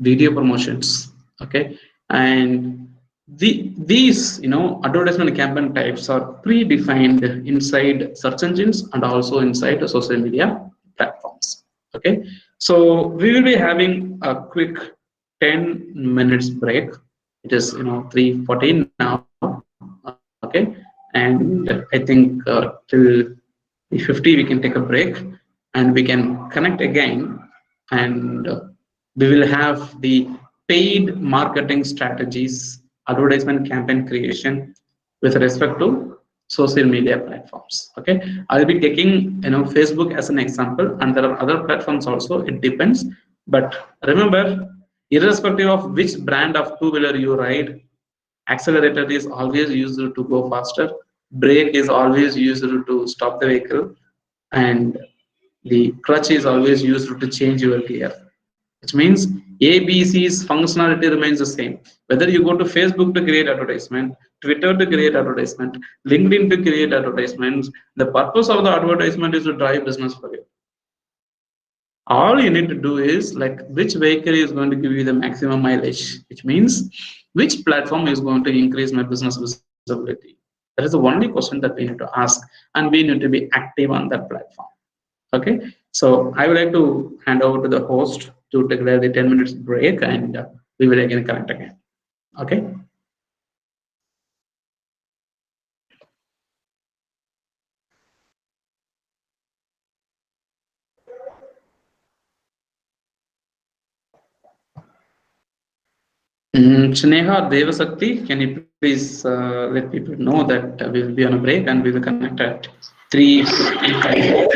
video promotions. Okay, and these advertisement campaign types are predefined inside search engines and also inside the social media platforms. Okay, so we will be having a quick 10 minutes break. It is 3:14 now. Okay, and I think till 50 we can take a break and we can connect again, and we will have the paid marketing strategies, advertisement campaign creation with respect to social media platforms. Okay, I'll be taking Facebook as an example, and there are other platforms also. It depends, but remember, irrespective of which brand of two-wheeler you ride, accelerator is always used to go faster, brake is always used to stop the vehicle, and the clutch is always used to change your gear, which means ABC's functionality remains the same. Whether you go to Facebook to create advertisement, Twitter to create advertisement, LinkedIn to create advertisements, the purpose of the advertisement is to drive business for you. All you need to do is like which vehicle is going to give you the maximum mileage, which means which platform is going to increase my business visibility. That is the only question that we need to ask, and we need to be active on that platform. Okay, so I would like to hand over to the host to declare the 10 minutes break, and we will again connect again. Okay. Sneha Devasakti, can you please let people know that we will be on a break and we will connect at 3:55.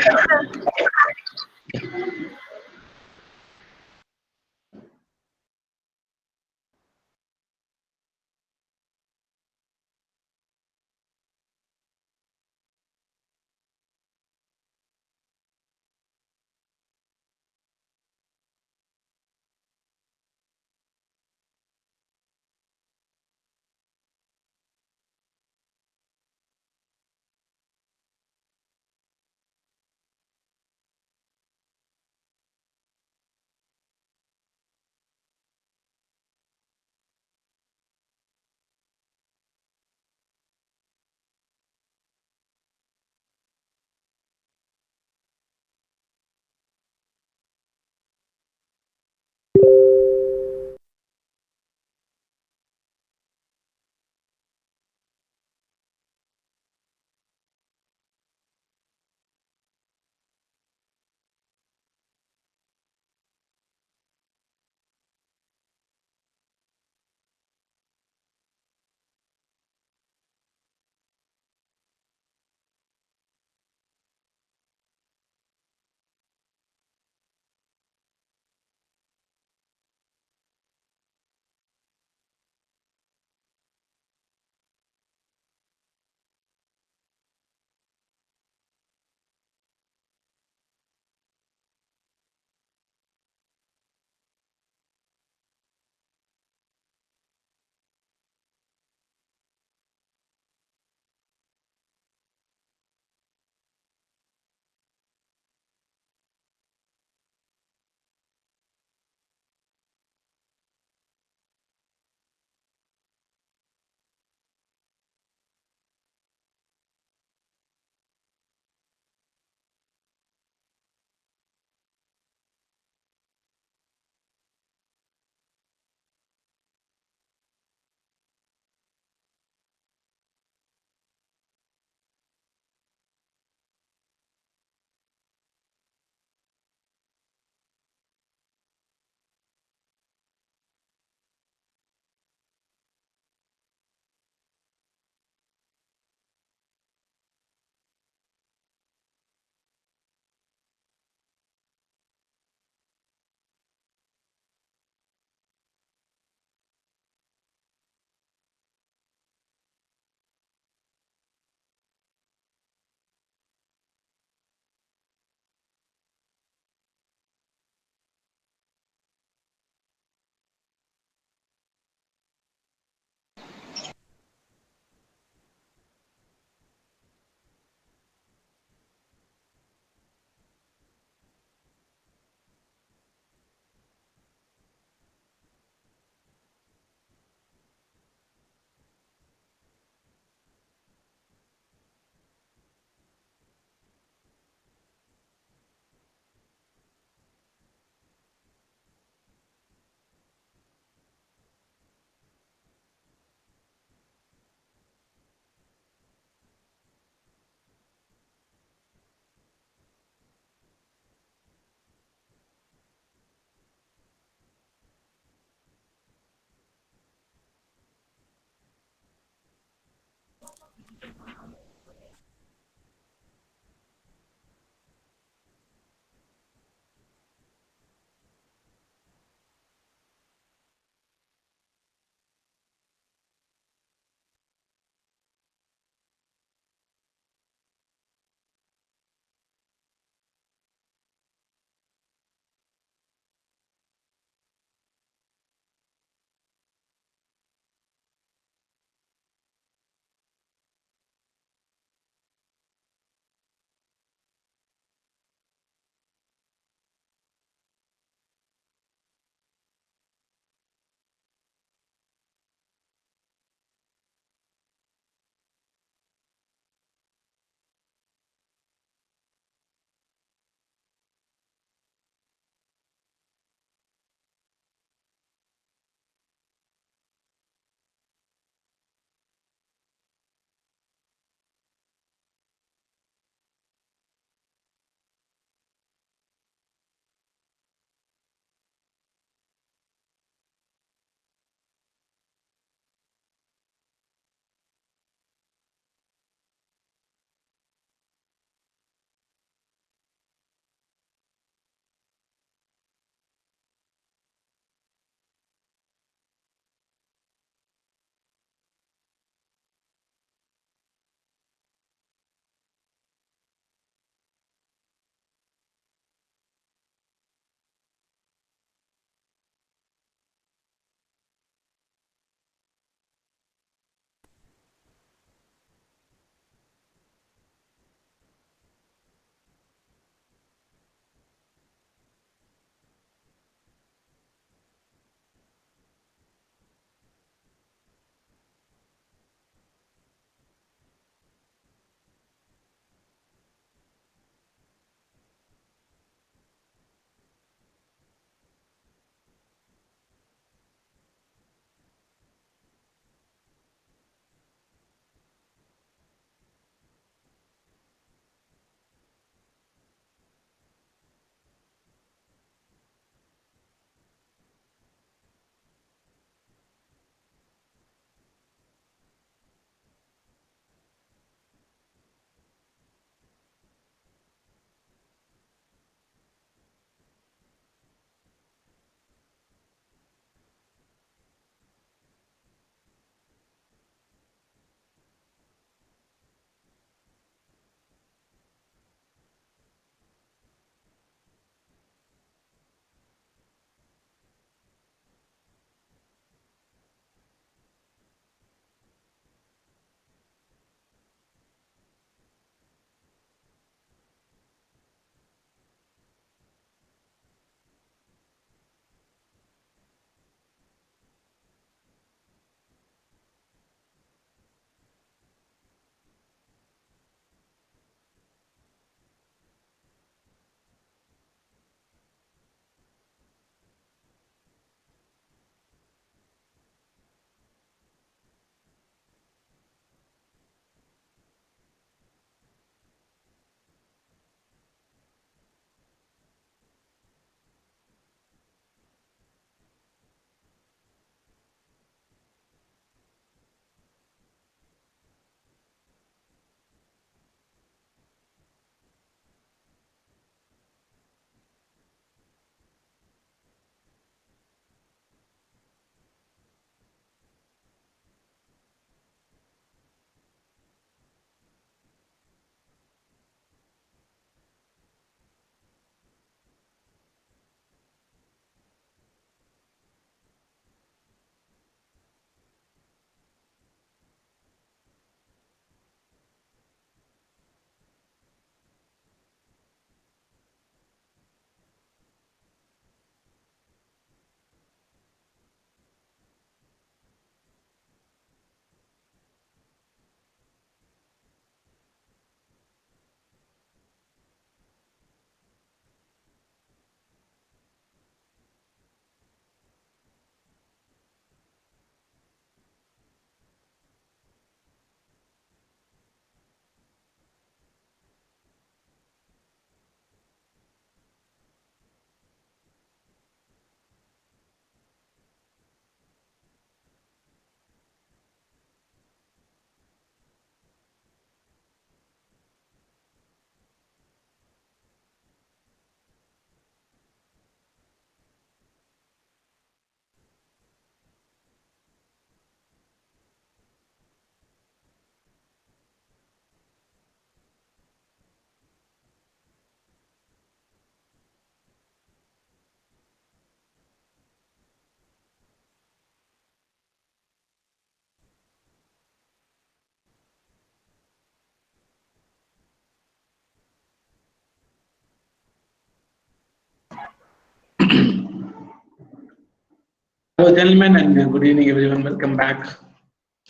gentlemen, and good evening, everyone. Welcome back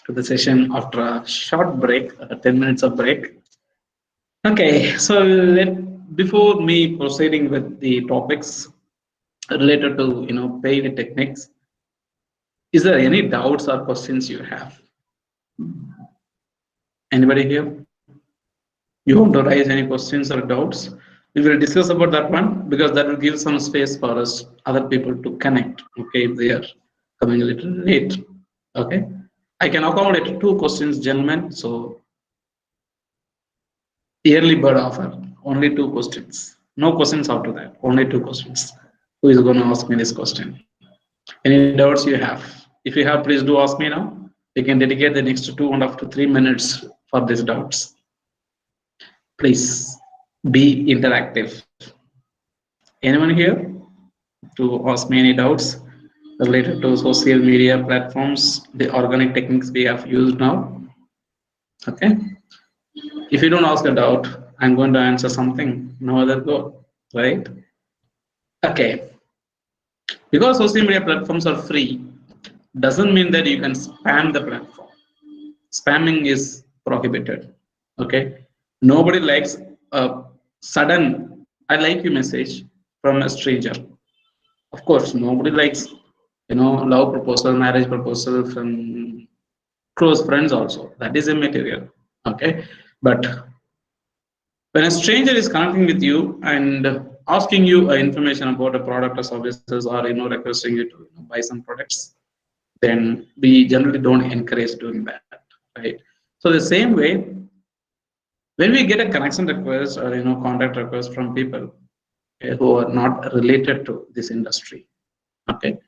to the session after a short break, 10 minutes of break. Okay, so before me proceeding with the topics related to paid techniques, is there any doubts or questions you have? Anybody here? You want to raise any questions or doubts? We will discuss about that one because that will give some space for us, other people to connect. Okay, if they are coming a little late. Okay, I can accommodate 2 questions, gentlemen. So, early bird offer, only 2 questions. No questions after that, only 2 questions. Who is going to ask me this question? Any doubts you have? If you have, please do ask me now. We can dedicate the next 2.5 to 3 minutes for these doubts. Please be interactive. Anyone here to ask me any doubts related to social media platforms, the organic techniques we have used now? Okay. If you don't ask a doubt, I'm going to answer something. No other go, right? Okay. Because social media platforms are free, doesn't mean that you can spam the platform. Spamming is prohibited. Okay. Nobody likes a sudden "I like you" message from a stranger. Of course, nobody likes love proposal, marriage proposal from close friends also. That is immaterial. Okay. But when a stranger is connecting with you and asking you information about a product or services, or requesting you to buy some products, then we generally don't encourage doing that, right? So the same way, when we get a connection request or contact request from people who are not related to this industry, okay,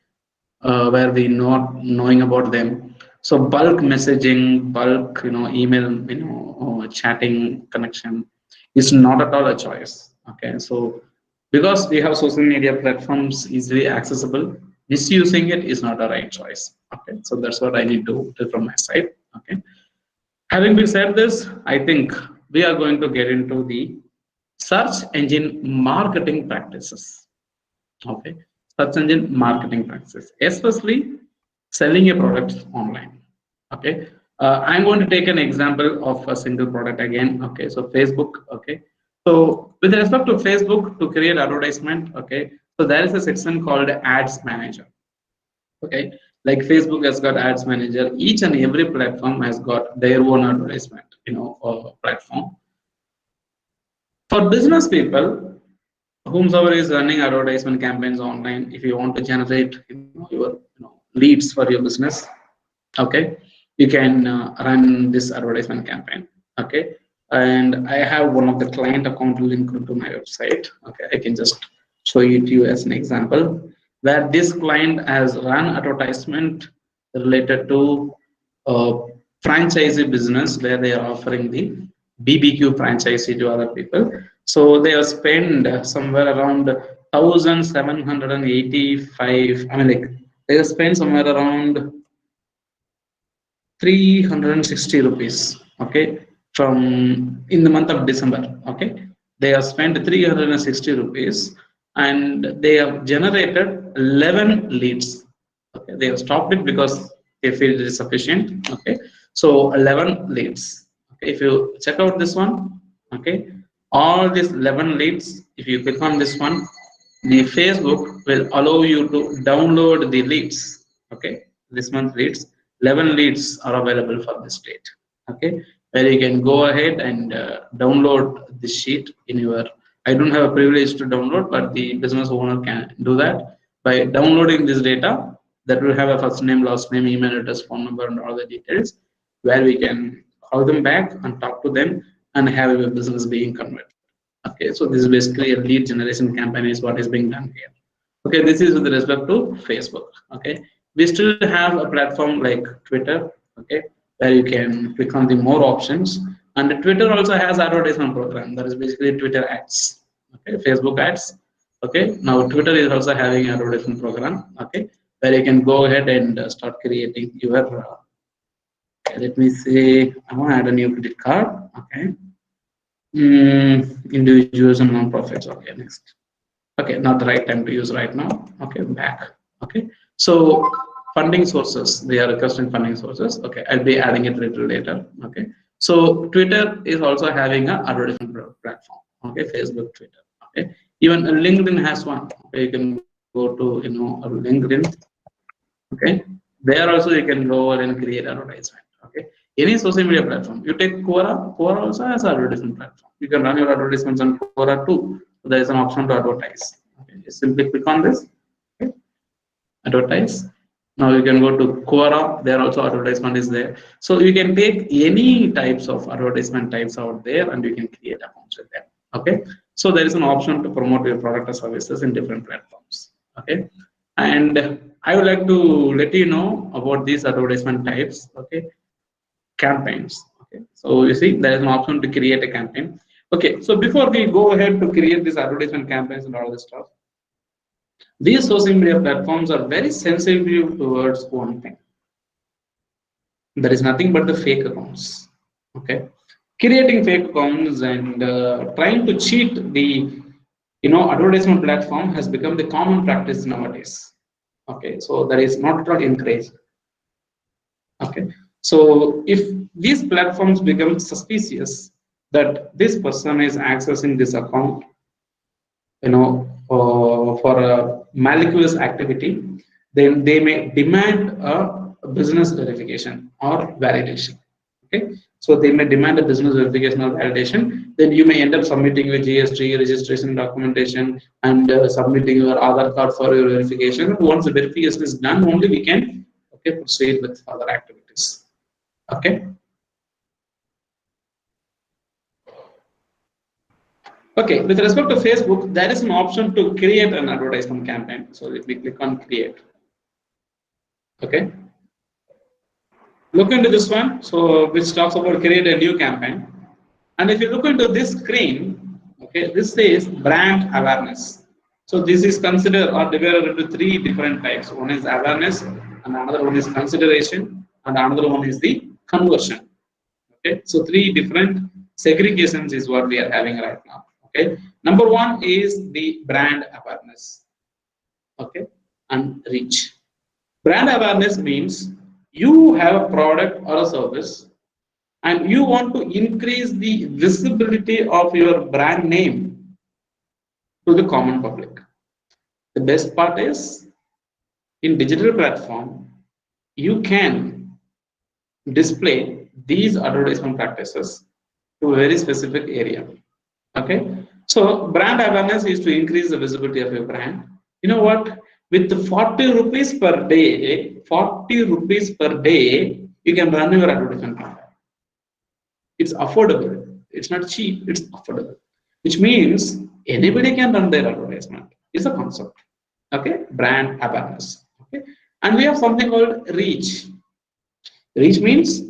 where we not knowing about them, so bulk messaging, bulk email, chatting connection is not at all a choice. Okay, so because we have social media platforms easily accessible, misusing it is not a right choice. Okay, so that's what I need to do from my side. Okay, having been said this, I think we are going to get into the search engine marketing practices. Okay, search engine marketing practices, especially selling a product online. Okay, I'm going to take an example of a single product again. Okay, so Facebook. Okay, so with respect to Facebook, to create advertisement, okay, so there is a section called Ads Manager. Okay, like Facebook has got Ads Manager. Each and every platform has got their own advertisement, platform. For business people, whomsoever is running advertisement campaigns online, if you want to generate your leads for your business, okay, you can run this advertisement campaign. Okay, and I have one of the client account linked to my website. Okay, I can just show it to you as an example, where this client has run advertisement related to franchisee business, where they are offering the BBQ franchisee to other people. So they have spent somewhere around 1,785. I mean, like they have spent somewhere around 360 rupees. Okay, from in the month of December. Okay, they have spent 360 rupees, and they have generated 11 leads. Okay, they have stopped it because they feel it is sufficient. Okay, so 11 leads. Okay, if you check out this one, okay, all these 11 leads, if you click on this one, the Facebook will allow you to download the leads. Okay, this month leads, 11 leads are available for this date. Okay, where you can go ahead and download this sheet in your. I don't have a privilege to download, but the business owner can do that by downloading this data. That will have a first name, last name, email address, phone number, and all the details, where we can call them back and talk to them and have your business being converted. Okay, so this is basically a lead generation campaign is what is being done here. Okay, this is with respect to Facebook. Okay, we still have a platform like Twitter. Okay, where you can click on the more options, and Twitter also has advertisement program, that is basically Twitter ads. Okay, Facebook ads. Okay, now Twitter is also having advertisement program. Okay, where you can go ahead and start creating your. Okay, let me say I want to add a new credit card. Okay, individuals and non-profits. Okay, next. Okay, not the right time to use right now. Okay, back. Okay, so funding sources. They are requesting funding sources. Okay, I'll be adding it a little later. Okay, so Twitter is also having a advertisement platform. Okay, Facebook, Twitter. Okay, even LinkedIn has one. Okay, you can go to LinkedIn. Okay, there also you can go and create advertisement. Okay, any social media platform. You take Quora. Quora also has an advertisement platform. You can run your advertisements on Quora too. So there is an option to advertise. Okay, you simply click on this. Okay, advertise. Now you can go to Quora. There also advertisement is there. So you can take any types of advertisement types out there, and you can create accounts with them. Okay, so there is an option to promote your product or services in different platforms. Okay, and I would like to let you know about these advertisement types. Okay, campaigns. Okay, so you see there is an option to create a campaign. Okay, so before we go ahead to create these advertisement campaigns and all this stuff, these social media platforms are very sensitive towards one thing. There is nothing but the fake accounts. Okay, creating fake accounts and trying to cheat the advertisement platform has become the common practice nowadays. Okay, so that is not at all encouraged. Okay, so if these platforms become suspicious that this person is accessing this account, for a malicious activity, then they may demand a business verification or validation. Okay, so they may demand a business verification or validation. Then you may end up submitting your GST registration documentation and submitting your Aadhaar card for your verification. Once the verification is done, only we can proceed with other activities. Okay. Okay, with respect to Facebook, there is an option to create an advertisement campaign. So if we click on create, okay, look into this one. So which talks about create a new campaign. And if you look into this screen, okay, this says brand awareness. So this is considered or divided into three different types. One is awareness, and another one is consideration, and another one is the conversion. Okay, so three different segregations is what we are having right now. Okay, number one is the brand awareness. Okay, and reach. Brand awareness means you have a product or a service and you want to increase the visibility of your brand name to the common public. The best part is in digital platform, you can display these advertisement practices to a very specific area. Okay, so brand awareness is to increase the visibility of your brand. You know what? With 40 rupees per day, 40 rupees per day, you can run your advertisement campaign. It's affordable. It's not cheap. It's affordable, which means anybody can run their advertisement. It's a concept. Okay, brand awareness. Okay, and we have something called reach. Reach means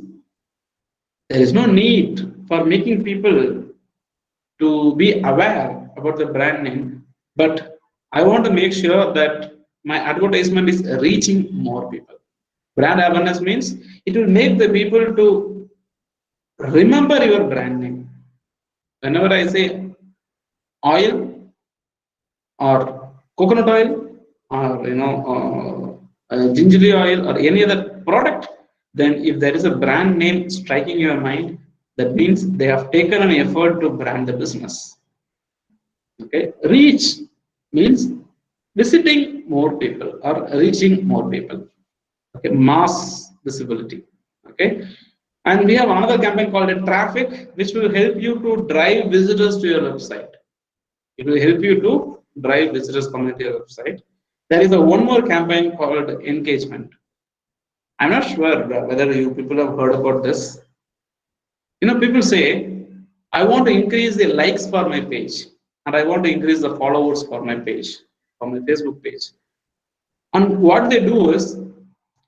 there is no need for making people to be aware about the brand name, but I want to make sure that my advertisement is reaching more people. Brand awareness means it will make the people to remember your brand name. Whenever I say oil or coconut oil or gingery oil or any other product, then if there is a brand name striking your mind, that means they have taken an effort to brand the business. Okay, reach means visiting more people or reaching more people. Okay, mass visibility. Okay, and we have another campaign called a traffic, which will help you to drive visitors to your website. It will help you to drive visitors coming to your website. There is one more campaign called engagement. I'm not sure whether you people have heard about this. People say, I want to increase the likes for my page and I want to increase the followers for my page, for my Facebook page. And what they do is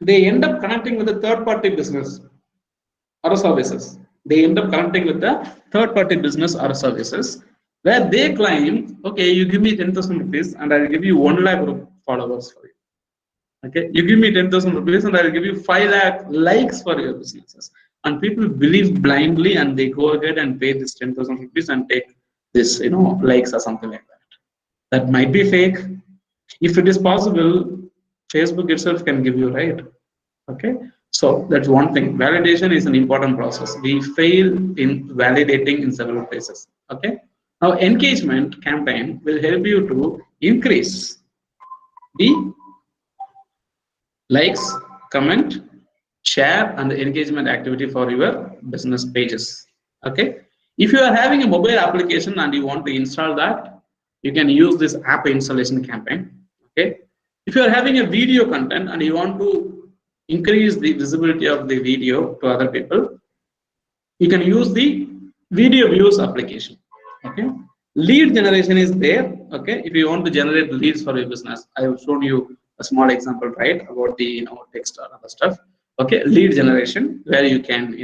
they end up connecting with a third-party business or services. They end up connecting with the third-party business or services where they claim, okay, you give me 10,000 rupees and I'll give you 1 lakh followers for you. Okay, you give me 10,000 rupees and I'll give you 5 lakh likes for your businesses. And people believe blindly and they go ahead and pay this 10,000 rupees and take this, likes or something like that. That might be fake. If it is possible, Facebook itself can give you, right? Okay, so that's one thing. Validation is an important process. We fail in validating in several places. Okay, now engagement campaign will help you to increase the likes, comment, share, and engagement activity for your business pages. Okay, if you are having a mobile application and you want to install that, you can use this app installation campaign. Okay, if you are having a video content and you want to increase the visibility of the video to other people, you can use the video views application. Okay, lead generation is there. Okay, if you want to generate leads for your business, I have shown you a small example, right, about the text or other stuff. Okay, lead generation, where you can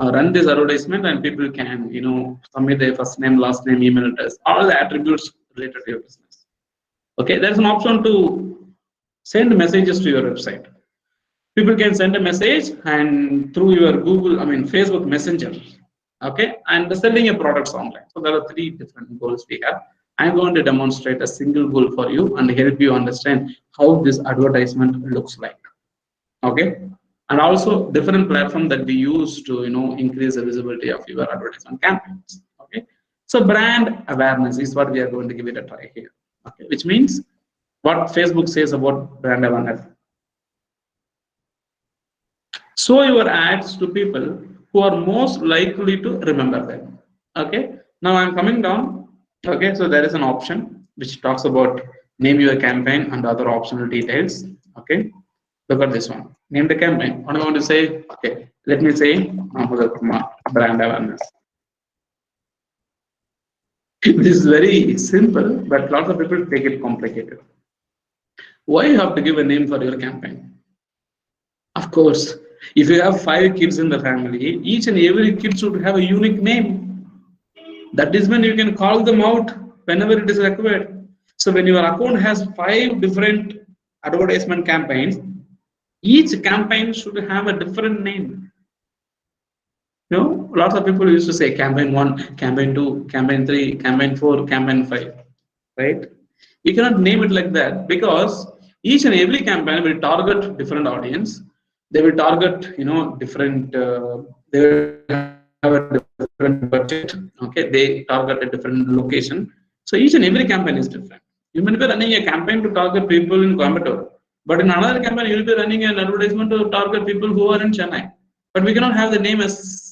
run this advertisement and people can submit their first name, last name, email address, all the attributes related to your business. Okay, there's an option to send messages to your website. People can send a message and through your Facebook Messenger, okay, and selling your products online. So there are 3 different goals we have. I'm going to demonstrate a single goal for you and help you understand how this advertisement looks like. Okay, and also different platform that we use to increase the visibility of your advertisement campaigns. Okay, so brand awareness is what we are going to give it a try here. Okay, which means what Facebook says about brand awareness. Show your ads to people who are most likely to remember them. Okay, now I'm coming down. Okay, so there is an option which talks about name your campaign and other optional details. Okay, look at this one. Name the campaign. What I want to say, okay, let me say brand awareness. This is very simple, but lots of people take it complicated. Why you have to give a name for your campaign? Of course, if you have 5 kids in the family, each and every kid should have a unique name. That is when you can call them out whenever it is required. So when your account has 5 different advertisement campaigns, each campaign should have a different name. Lots of people used to say campaign 1, campaign 2, campaign 3, campaign 4, campaign 5, right? You cannot name it like that because each and every campaign will target different audience. They will target, different. They will have a different budget. Okay, they target a different location. So each and every campaign is different. You may be running a campaign to target people in Coimbatore, but in another campaign you will be running an advertisement to target people who are in Chennai. But we cannot have the name as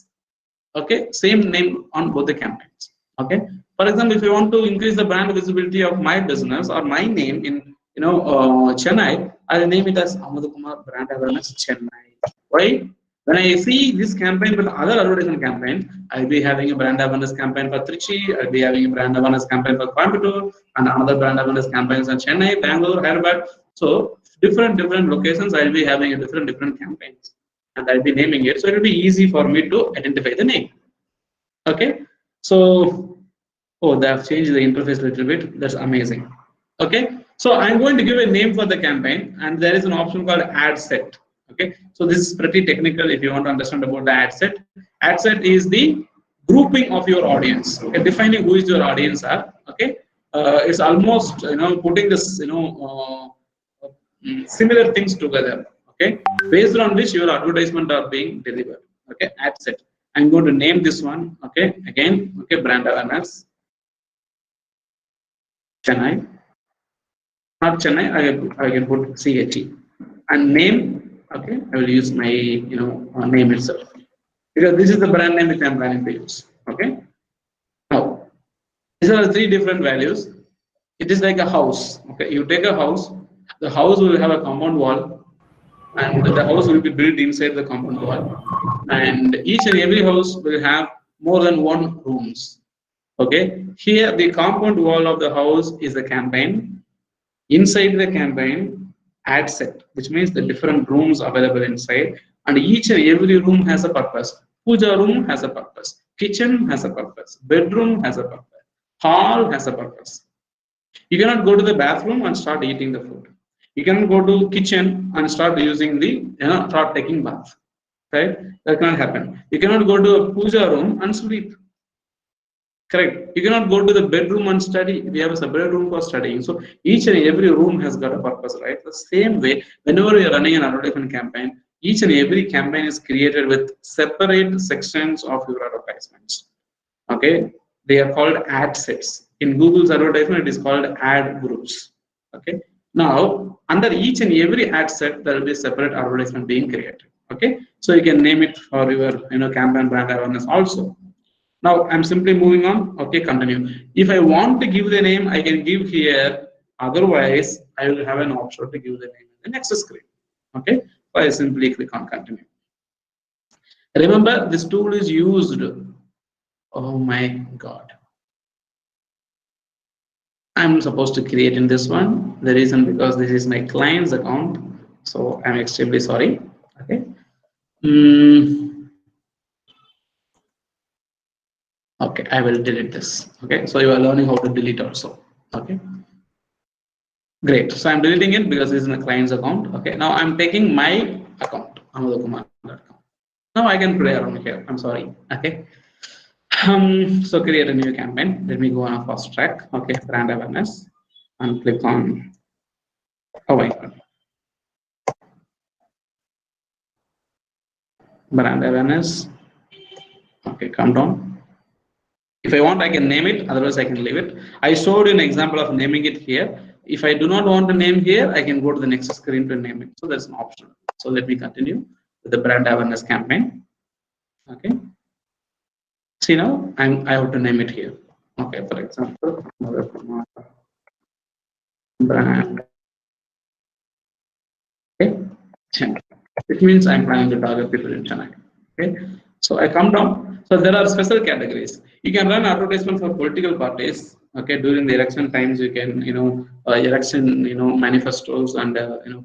same name on both the campaigns. Okay. For example, if you want to increase the brand visibility of my business or my name in Chennai, I'll name it as Amadu Kumar Brand Awareness Chennai. Why? When I see this campaign with other advertisement campaign, I'll be having a brand awareness campaign for Trichy, I'll be having a brand awareness campaign for Coimbatore, and another brand awareness campaigns in Chennai, Bangalore, Hyderabad. So different locations, I'll be having a different campaigns, and I'll be naming it. So it will be easy for me to identify the name. Okay. So they have changed the interface a little bit. That's amazing. Okay. So I'm going to give a name for the campaign, and there is an option called ad set. Okay, so this is pretty technical if you want to understand about the ad set. Ad set is the grouping of your audience. Okay, defining who is your audience are. Okay, it's almost putting this similar things together. Okay, based on which your advertisement are being delivered. Okay, ad set. I'm going to name this one. Okay, again. Okay, brand awareness. Chennai. Not Chennai. I can put CHE and name. Okay, I will use my name itself because this is the brand name which I am planning to use. Okay, now these are the 3 different values. It is like a house. Okay, you take a house. The house will have a compound wall, and the house will be built inside the compound wall. And each and every house will have more than 1 rooms. Okay, here the compound wall of the house is the campaign. Inside the campaign, ad set, which means the different rooms available inside, and each and every room has a purpose. Puja room has a purpose, kitchen has a purpose, bedroom has a purpose, hall has a purpose. You cannot go to the bathroom and start eating the food. You cannot go to kitchen and start using start taking bath. Right? That cannot happen. You cannot go to a puja room and sleep. Correct. You cannot go to the bedroom and study. We have a separate room for studying. So each and every room has got a purpose, right? The same way, whenever you're running an advertisement campaign, each and every campaign is created with separate sections of your advertisements. Okay, they are called ad sets. In Google's advertisement, it is called ad groups. Okay, now under each and every ad set, there will be a separate advertisement being created. Okay, so you can name it for your campaign brand awareness also. Now I'm simply moving on. Okay, continue. If I want to give the name, I can give here. Otherwise, I will have an option to give the name in the next screen. Okay, so I simply click on continue. Remember, this tool is used. Oh my God. I'm supposed to create in this one. The reason because this is my client's account. So I'm extremely sorry. Okay. Okay, I will delete this. Okay, so you are learning how to delete also. Okay, great. So I'm deleting it because this is my client's account. Okay, now I'm taking my account, amodakumar.com. Now I can play around here. I'm sorry. Okay. So create a new campaign. Let me go on a fast track. Okay, brand awareness, and click on. Oh my God. Brand awareness. Okay, come down. If I want, I can name it. Otherwise, I can leave it. I showed you an example of naming it here. If I do not want to name here, I can go to the next screen to name it. So that's an option. So let me continue with the brand awareness campaign. Okay. See now, I have to name it here. Okay, for example, brand. Okay, Chennai. It means I'm planning to target people in Chennai. Okay, so I come down. So there are special categories. You can run advertisement for political parties. Okay, during the election times, you can election manifestos and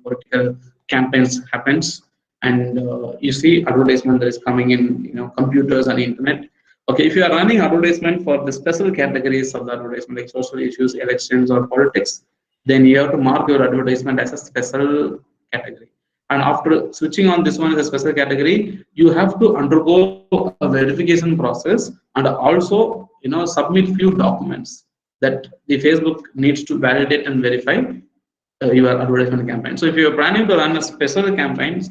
political campaigns happens, and you see advertisement that is coming in computers and internet. Okay, if you are running advertisement for the special categories of the advertisement like social issues, elections, or politics, then you have to mark your advertisement as a special category. And after switching on this one as a special category, you have to undergo a verification process and also submit few documents that the Facebook needs to validate and verify your advertisement campaign. So if you are planning to run a special campaigns,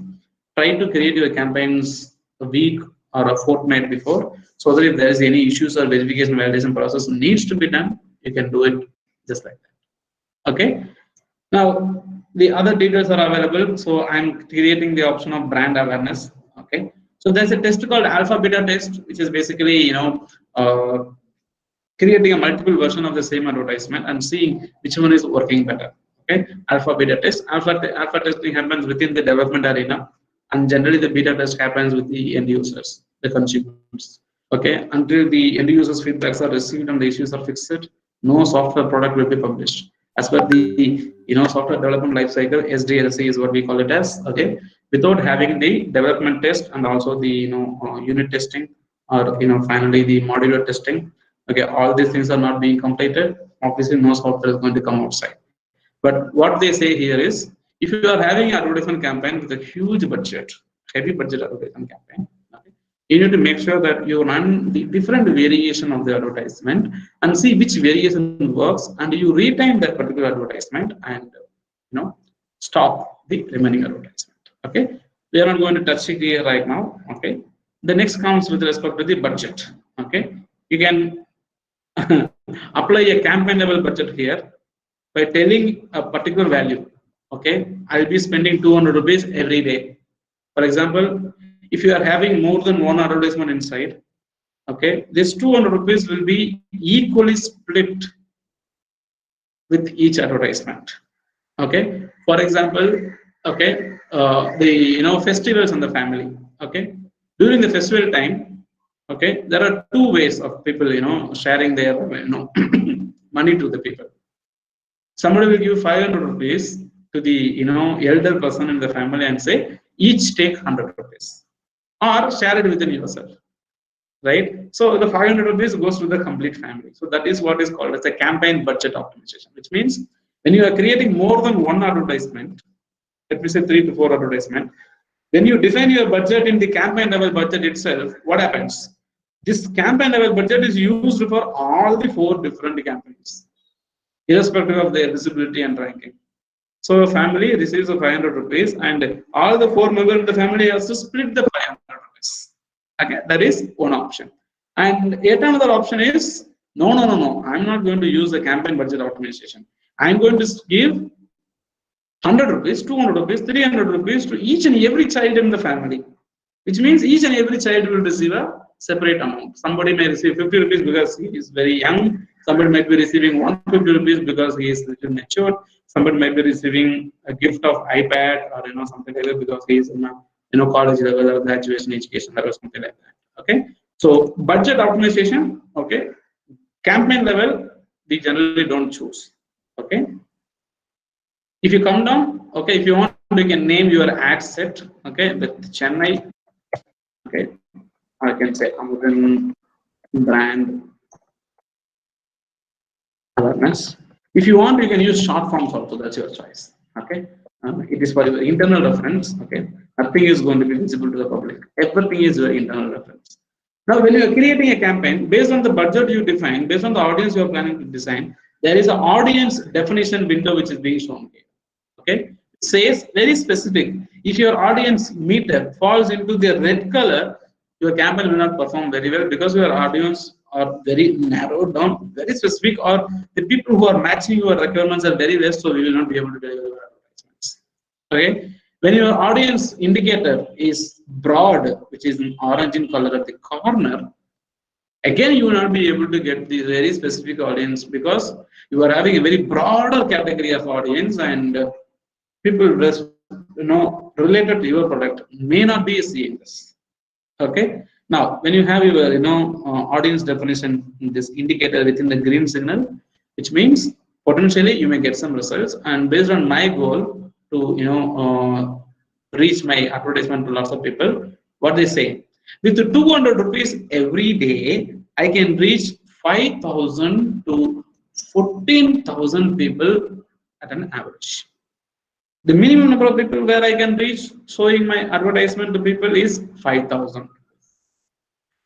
try to create your campaigns a week or a fortnight before, so that if there is any issues or verification validation process needs to be done, you can do it just like that. Okay. Now the other details are available. So I'm creating the option of brand awareness. Okay. So there's a test called alpha beta test, which is basically creating a multiple version of the same advertisement and seeing which one is working better. Okay. Alpha beta test. Alpha testing happens within the development arena, and generally the beta test happens with the end users, the consumers. Okay, until the end users feedbacks are received and the issues are fixed, no software product will be published. As per the software development lifecycle, SDLC is what we call it as. Okay, without having the development test and also the unit testing, or finally the modular testing. Okay, all these things are not being completed. Obviously, no software is going to come outside. But what they say here is, if you are having an advertisement campaign with a huge budget, heavy budget advertisement campaign, okay, you need to make sure that you run the different variation of the advertisement and see which variation works, and you retime that particular advertisement and stop the remaining advertisement. Okay, we are not going to touch it here right now. Okay, the next comes with respect to the budget. Okay, you can apply a campaign level budget here by telling a particular value. Okay, I'll be spending 200 rupees every day. For example, if you are having more than one advertisement inside, okay, this 200 rupees will be equally split with each advertisement. Okay, for example, okay, the festivals and the family. Okay, during the festival time, okay, there are two ways of people sharing their money to the people. Somebody will give 500 rupees to the elder person in the family and say each take 100 rupees, or share it within yourself, right? So the 500 rupees goes to the complete family. So that is what is called as a campaign budget optimization, which means when you are creating more than one advertisement, let me say 3 to 4 advertisement, when you define your budget in the campaign level budget itself, what happens? this campaign level budget is used for all the 4 different campaigns, irrespective of their visibility and ranking. So a family receives a 500 rupees, and all the 4 members in the family has to split the 500 rupees. Okay, that is one option. And yet another option is no. I'm not going to use the campaign budget optimization. I'm going to give 100 rupees, 200 rupees, 300 rupees to each and every child in the family, which means each and every child will receive a separate amount. Somebody may receive 50 rupees because he is very young. Somebody might be receiving 150 rupees because he is little mature. Somebody might be receiving a gift of iPad or something like that because he is in a college level or graduation education level, something like that. Okay. So budget optimization. Okay. Campaign level we generally don't choose. Okay. If you come down, okay, if you want, you can name your ad set. Okay, with Chennai. Okay, I can say Amazon brand awareness. If you want, you can use short forms also. That's your choice. Okay, it is for your internal reference. Okay, nothing is going to be visible to the public. Everything is your internal reference. Now, when you are creating a campaign, based on the budget you define, based on the audience you are planning to design, there is an audience definition window which is being shown here. Okay, it says very specific. If your audience meter falls into the red color, your campaign will not perform very well because your audience are very narrowed down, very specific, or the people who are matching your requirements are very less, so we will not be able to deliver your advertisements. Okay, when your audience indicator is broad, which is in orange in color at the corner, again you will not be able to get the very specific audience because you are having a very broader category of audience, and people related to your product may not be seeing this. Okay. Now, when you have your audience definition, this indicator within the green signal, which means potentially you may get some results, and based on my goal to reach my advertisement to lots of people, what they say, with the 200 rupees every day, I can reach 5,000 to 14,000 people at an average. The minimum number of people where I can reach showing my advertisement to people is 5,000.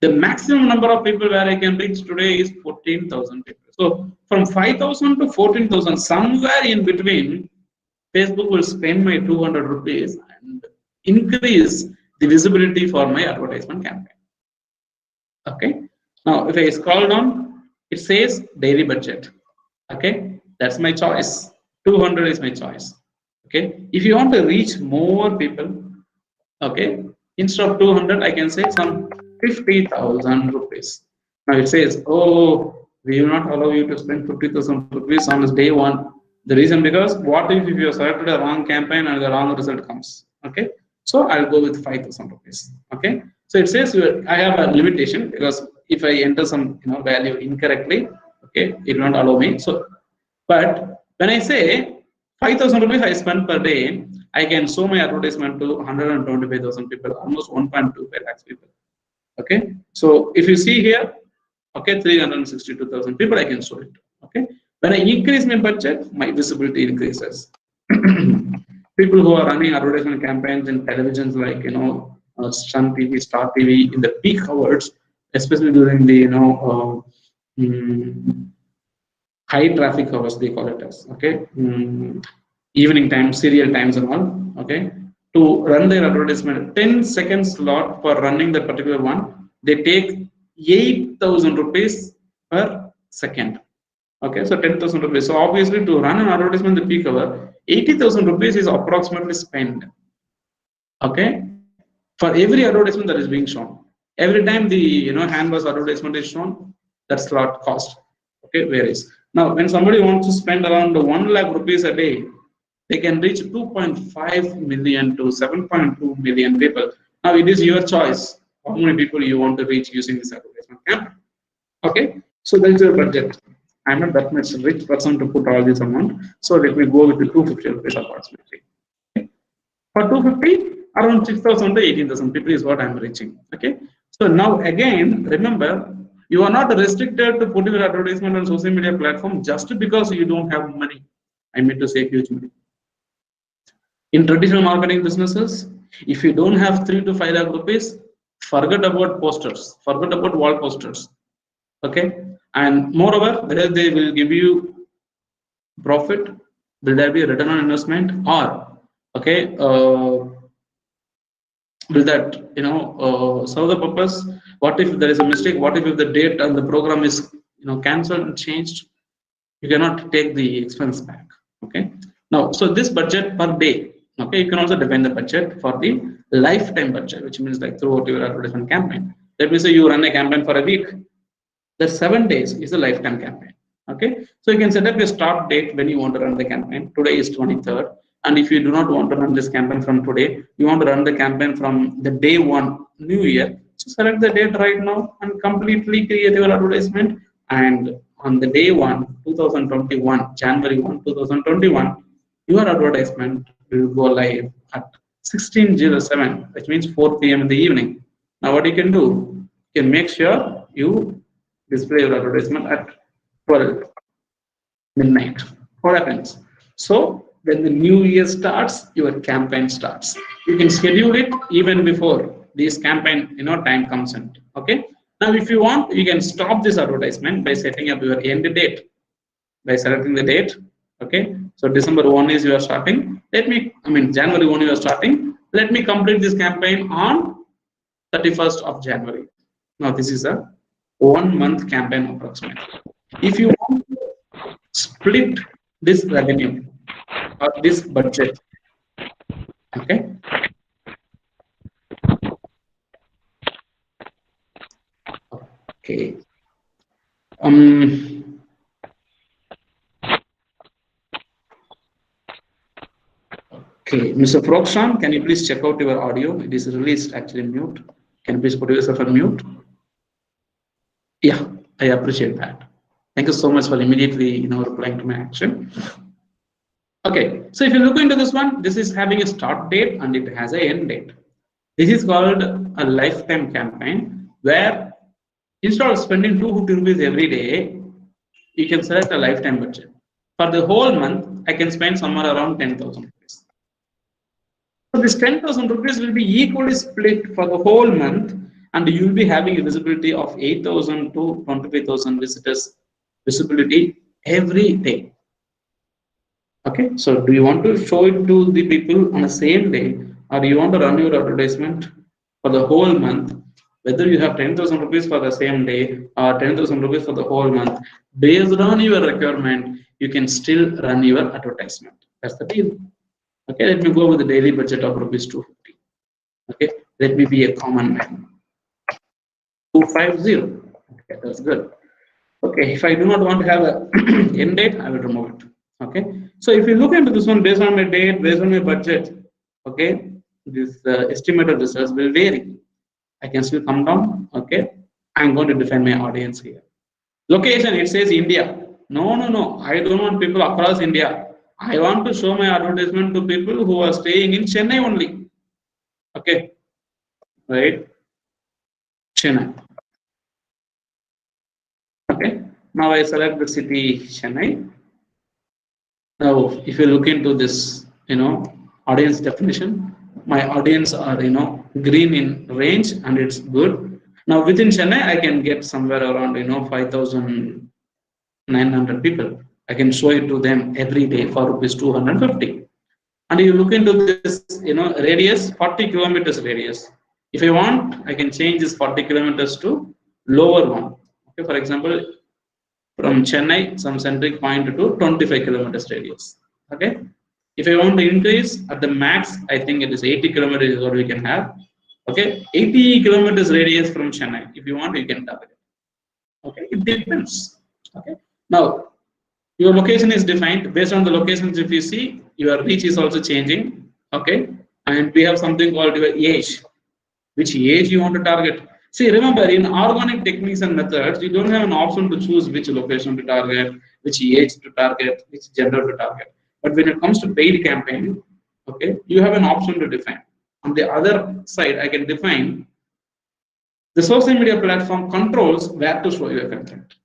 The maximum number of people where I can reach today is 14,000 people. So from 5,000 to 14,000, somewhere in between, Facebook will spend my 200 rupees and increase the visibility for my advertisement campaign. Okay. Now, if I scroll down, it says daily budget. Okay. That's my choice. 200 is my choice. Okay, if you want to reach more people, okay, instead of 200, I can say some 50,000 rupees. Now it says, oh, we will not allow you to spend 50,000 rupees on day one. The reason because what if you selected a wrong campaign and the wrong result comes? Okay, so I'll go with 5,000 rupees. Okay, so it says I have a limitation because if I enter some value incorrectly, okay, it won't allow me. So, but when I say 5,000 rupees I spend per day, I can show my advertisement to 125,000 people, almost 1.25 lakhs people. Okay, so if you see here, okay, 362,000 people I can show it. Okay, when I increase my budget, my visibility increases. People who are running advertisement campaigns in televisions like Sun TV, Star TV in the peak hours, especially during the high traffic hours, they call it as, okay, evening time, serial times and all, okay, to run their advertisement, 10 seconds slot for running that particular one, they take 8,000 rupees per second. Okay, so 10,000 rupees. So obviously to run an advertisement in the peak hour, 80,000 rupees is approximately spent. Okay, for every advertisement that is being shown. Every time the hand wash advertisement is shown, that slot cost, okay, varies. Now, when somebody wants to spend around 1 lakh rupees a day, they can reach 2.5 million to 7.2 million people. Now, it is your choice how many people you want to reach using this advertisement campaign. Okay, so that is your budget. I'm not that much rich person to put all this amount, so let me go with the 250 rupees approximately. Okay. For 250, around 6,000 to 18,000 people is what I'm reaching. Okay, so now again, remember, you are not restricted to putting your advertisement on social media platform just because you don't have money. I mean to say huge money. In traditional marketing businesses, if you don't have 3 to 5 lakh rupees, Forget about posters, forget about wall posters. Okay, and moreover, whether they will give you profit, will there be a return on investment, or okay, will that serve the purpose? What if there is a mistake? What if the date and the program is cancelled and changed? You cannot take the expense back. Okay, now so this budget per day, okay, you can also define the budget for the lifetime budget, which means like throughout your advertisement campaign. Let me say you run a campaign for a week, the 7 days is a lifetime campaign. Okay, so you can set up your start date when you want to run the campaign. Today is 23rd, and if you do not want to run this campaign from today, you want to run the campaign from the day one, New Year. So select the date right now and completely create your advertisement. And on the day one, 2021, January 1, 2021, your advertisement will go live at 16:07, which means 4 p.m. in the evening. Now, what you can do, you can make sure you display your advertisement at 12 midnight. What happens? So when the new year starts, your campaign starts. You can schedule it even before this campaign time comes in. Okay. Now, if you want, you can stop this advertisement by setting up your end date by selecting the date. Okay. So December 1 is you are starting. January 1 you are starting. Let me complete this campaign on 31st of January. Now this is a 1 month campaign approximately. If you want to split this revenue or this budget, okay, okay, okay, Mr. Proxon, can you please check out your audio? It is released actually mute. Can you please put yourself on mute? Yeah, I appreciate that. Thank you so much for immediately replying to my action. Okay, so if you look into this one, this is having a start date and it has an end date. This is called a lifetime campaign, where instead of spending 250 rupees every day, you can select a lifetime budget. For the whole month, I can spend somewhere around 10,000 rupees. So this 10,000 rupees will be equally split for the whole month, and you will be having a visibility of 8,000 to 25,000 visitors visibility every day. Okay, so do you want to show it to the people on the same day, or do you want to run your advertisement for the whole month? Whether you have 10,000 rupees for the same day or 10,000 rupees for the whole month, based on your requirement, you can still run your advertisement. That's the deal. Okay, let me go with the daily budget of rupees 250. Okay, let me be a common man. 250. Okay, that's good. Okay, if I do not want to have a end date, I will remove it. Okay, so if you look into this one based on my date, based on my budget, okay, this estimated results will vary. I can still come down. Okay, I'm going to define my audience here. Location, it says India. No. I don't want people across India. I want to show my advertisement to people who are staying in Chennai only. Okay, right? Chennai. Okay, now I select the city Chennai. Now, if you look into this, audience definition, my audience are, green in range and it's good. Now within Chennai, I can get somewhere around, 5,900 people. I can show it to them every day for rupees 250. And you look into this, radius, 40 kilometers radius. If I want, I can change this 40 kilometers to lower one. Okay, for example, from Chennai, some centric point to 25 kilometers radius. Okay, if I want to increase at the max, I think it is 80 kilometers is what we can have. Okay, 80 kilometers radius from Chennai. If you want, you can target it. Okay, it depends. Okay, now your location is defined based on the locations. If you see, your reach is also changing. Okay, and we have something called your age. Which age you want to target? See, remember, in organic techniques and methods, you don't have an option to choose which location to target, which age to target, which gender to target. But when it comes to paid campaign, okay, you have an option to define. On the other side, I can define the social media platform controls where to show your content.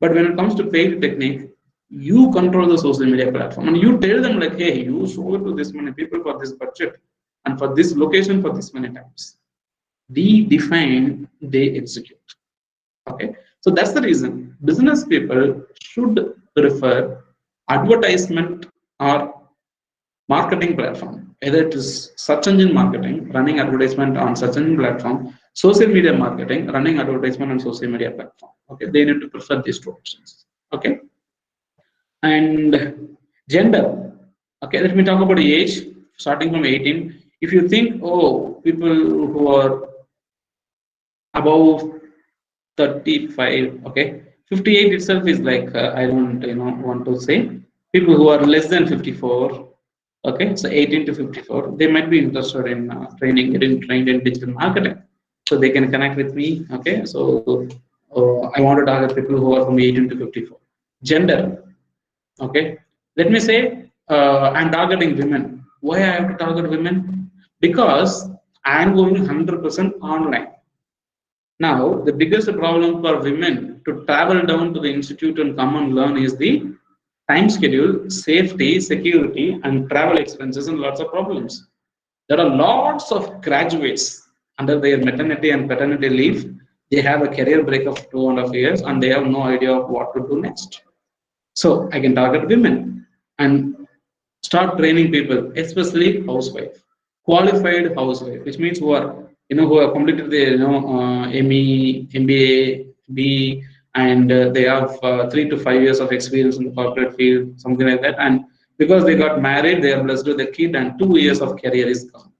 But when it comes to paid technique, you control the social media platform and you tell them like, hey, you show it to this many people for this budget and for this location for this many times. we define, they execute. Okay, so that's the reason business people should prefer advertisement or marketing platform. Either it is search engine marketing, running advertisement on search engine platform, social media marketing, running advertisement on social media platform. Okay, they need to prefer these two options. Okay, and gender. Okay, let me talk about age. Starting from 18. If you think, oh, people who are above 35, okay, 58 itself is like I don't want to say people who are less than 54. Okay, so 18 to 54, they might be interested in getting trained in digital marketing, so they can connect with me. Okay, so I want to target people who are from 18 to 54. Gender. Okay, let me say I'm targeting women. Why I have to target women? Because I am going 100% online. Now, the biggest problem for women to travel down to the institute and come and learn is the time schedule, safety, security, and travel expenses, and lots of problems. There are lots of graduates under their maternity and paternity leave. They have a career break of 2.5 years and they have no idea of what to do next. So I can target women and start training people, especially housewife, qualified housewife, which means who have completed their ME, MBA, BE, and they have 3 to 5 years of experience in the corporate field, something like that. And because they got married, they are blessed with a kid, and 2 years of career is gone.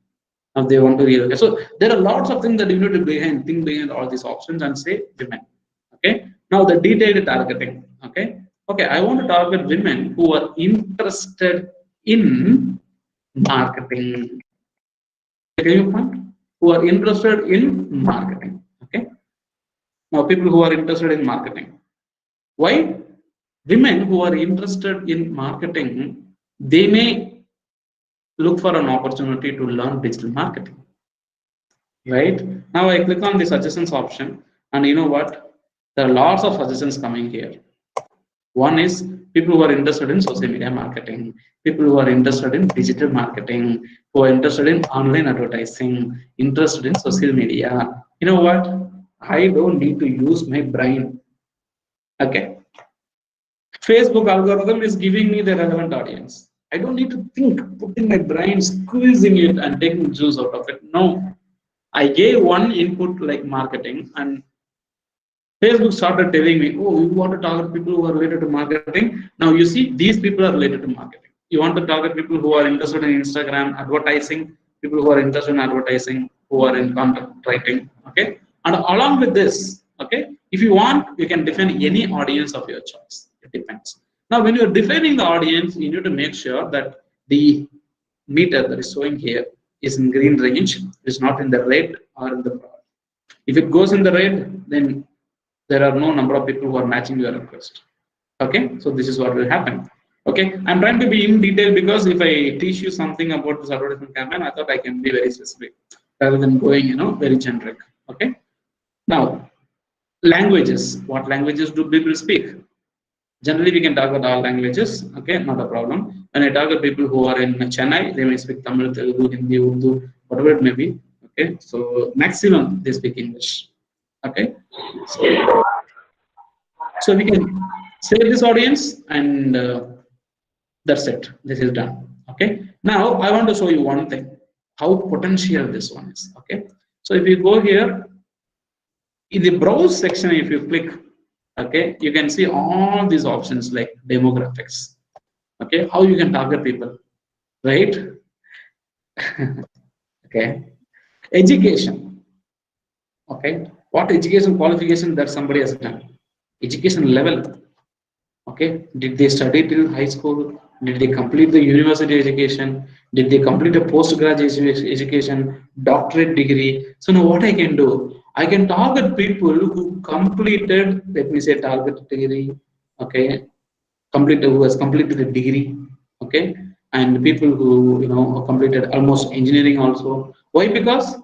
Now they want to relocate. So there are lots of things that you need to think behind all these options and say women. Okay. Now the detailed targeting. Okay. Okay. I want to target women who are interested in marketing. Who are interested in marketing. Okay. Now people who are interested in marketing. Why? Women who are interested in marketing, they may look for an opportunity to learn digital marketing. Right? Now I click on the suggestions option, and you know what? There are lots of suggestions coming here. One is people who are interested in social media marketing, people who are interested in digital marketing, who are interested in online advertising, interested in social media. You know what? I don't need to use my brain. Okay. Facebook algorithm is giving me the relevant audience. I don't need to think, putting my brain, squeezing it and taking juice out of it. No. I gave one input like marketing, and Facebook started telling me, oh, you want to target people who are related to marketing. Now you see, these people are related to marketing. You want to target people who are interested in Instagram advertising, people who are interested in advertising, who are in content writing. Okay. And along with this, okay, if you want, you can define any audience of your choice. It depends. Now, when you're defining the audience, you need to make sure that the meter that is showing here is in green range, is not in the red or in the brown. If it goes in the red, then there are no number of people who are matching your request. Okay, so this is what will happen. Okay, I'm trying to be in detail because if I teach you something about this advertisement campaign, I thought I can be very specific rather than going, very generic. Okay, now languages. What languages do people speak? Generally, we can target all languages. Okay, not a problem. When I target people who are in Chennai, they may speak Tamil, Telugu, Hindi, Urdu, whatever it may be. Okay, so maximum they speak English. Okay, so we can save this audience, and that's it. This is done. Okay, now I want to show you one thing, how potential this one is. Okay, so if you go here in the browse section, if you click, okay, you can see all these options like demographics. Okay, how you can target people, right? Okay, education. Okay, what education qualification that somebody has done, education level. Okay, did they study till high school? Did they complete the university education? Did they complete a postgraduate education, doctorate degree? So now what I can do, I can target people who completed, let me say target degree, okay, who has completed a degree, okay, and people who completed almost engineering also. Why? Because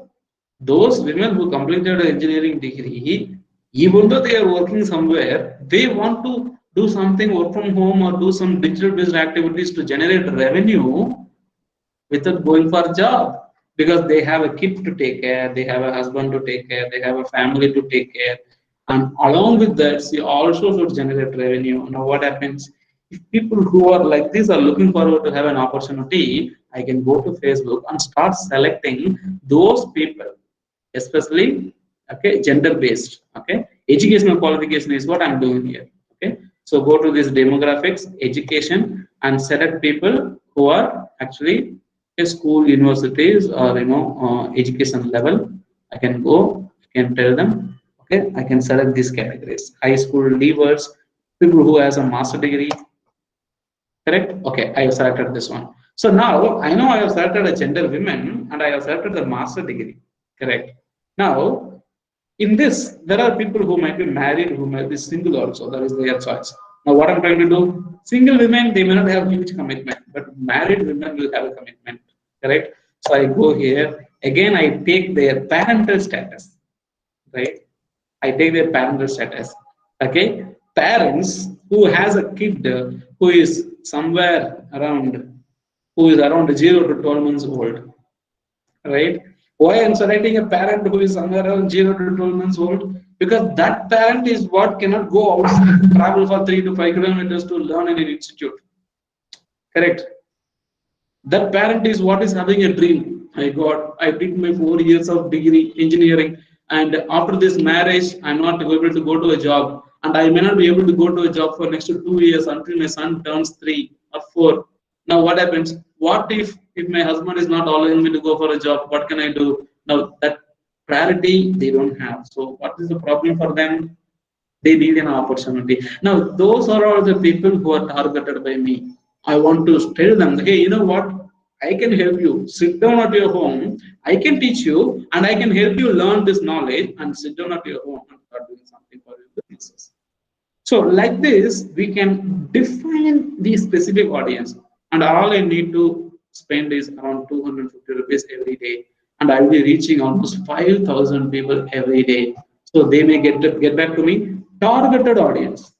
those women who completed an engineering degree, even though they are working somewhere, they want to do something, work from home, or do some digital based activities to generate revenue without going for a job. because they have a kid to take care, they have a husband to take care, they have a family to take care, and along with that, you also should generate revenue. Now, what happens if people who are like this are looking forward to have an opportunity? I can go to Facebook and start selecting those people, especially okay, gender based. Okay, educational qualification is what I'm doing here. Okay, so go to this demographics, education, and select people who are actually school, universities, or education level. I can go, I can tell them, okay, I can select these categories: high school leavers, people who has a master degree. Correct? Okay, I have selected this one. So now I know I have selected a gender women and I have selected the master degree. Correct. Now in this, there are people who might be married, who might be single also. That is their choice. Now, what I'm trying to do, single women, they may not have huge commitment, but married women will have a commitment. Correct? So I go here. Again, I take their parental status. Right? I take their parental status. Okay? Parents who has a kid who is somewhere around, who is around 0 to 12 months old. Right? Why I'm selecting a parent who is somewhere around 0 to 12 months old? Because that parent is what cannot go outside, travel for 3 to 5 kilometers to learn in an institute. Correct? That parent is what is having a dream. I did my 4 years of degree engineering, and after this marriage, I'm not able to go to a job, and I may not be able to go to a job for next 2 years until my son turns 3 or 4. Now, what happens? What if my husband is not allowing me to go for a job? What can I do? Now that priority they don't have. So, what is the problem for them? They need an opportunity. Now, those are all the people who are targeted by me. I want to tell them, hey, you know what? I can help you. Sit down at your home. I can teach you, and I can help you learn this knowledge and sit down at your home and start doing something for your businesses. So, like this, we can define the specific audience, and all I need to spend is around 250 rupees every day, and I will be reaching almost 5,000 people every day. So they may get back to me. Targeted audience,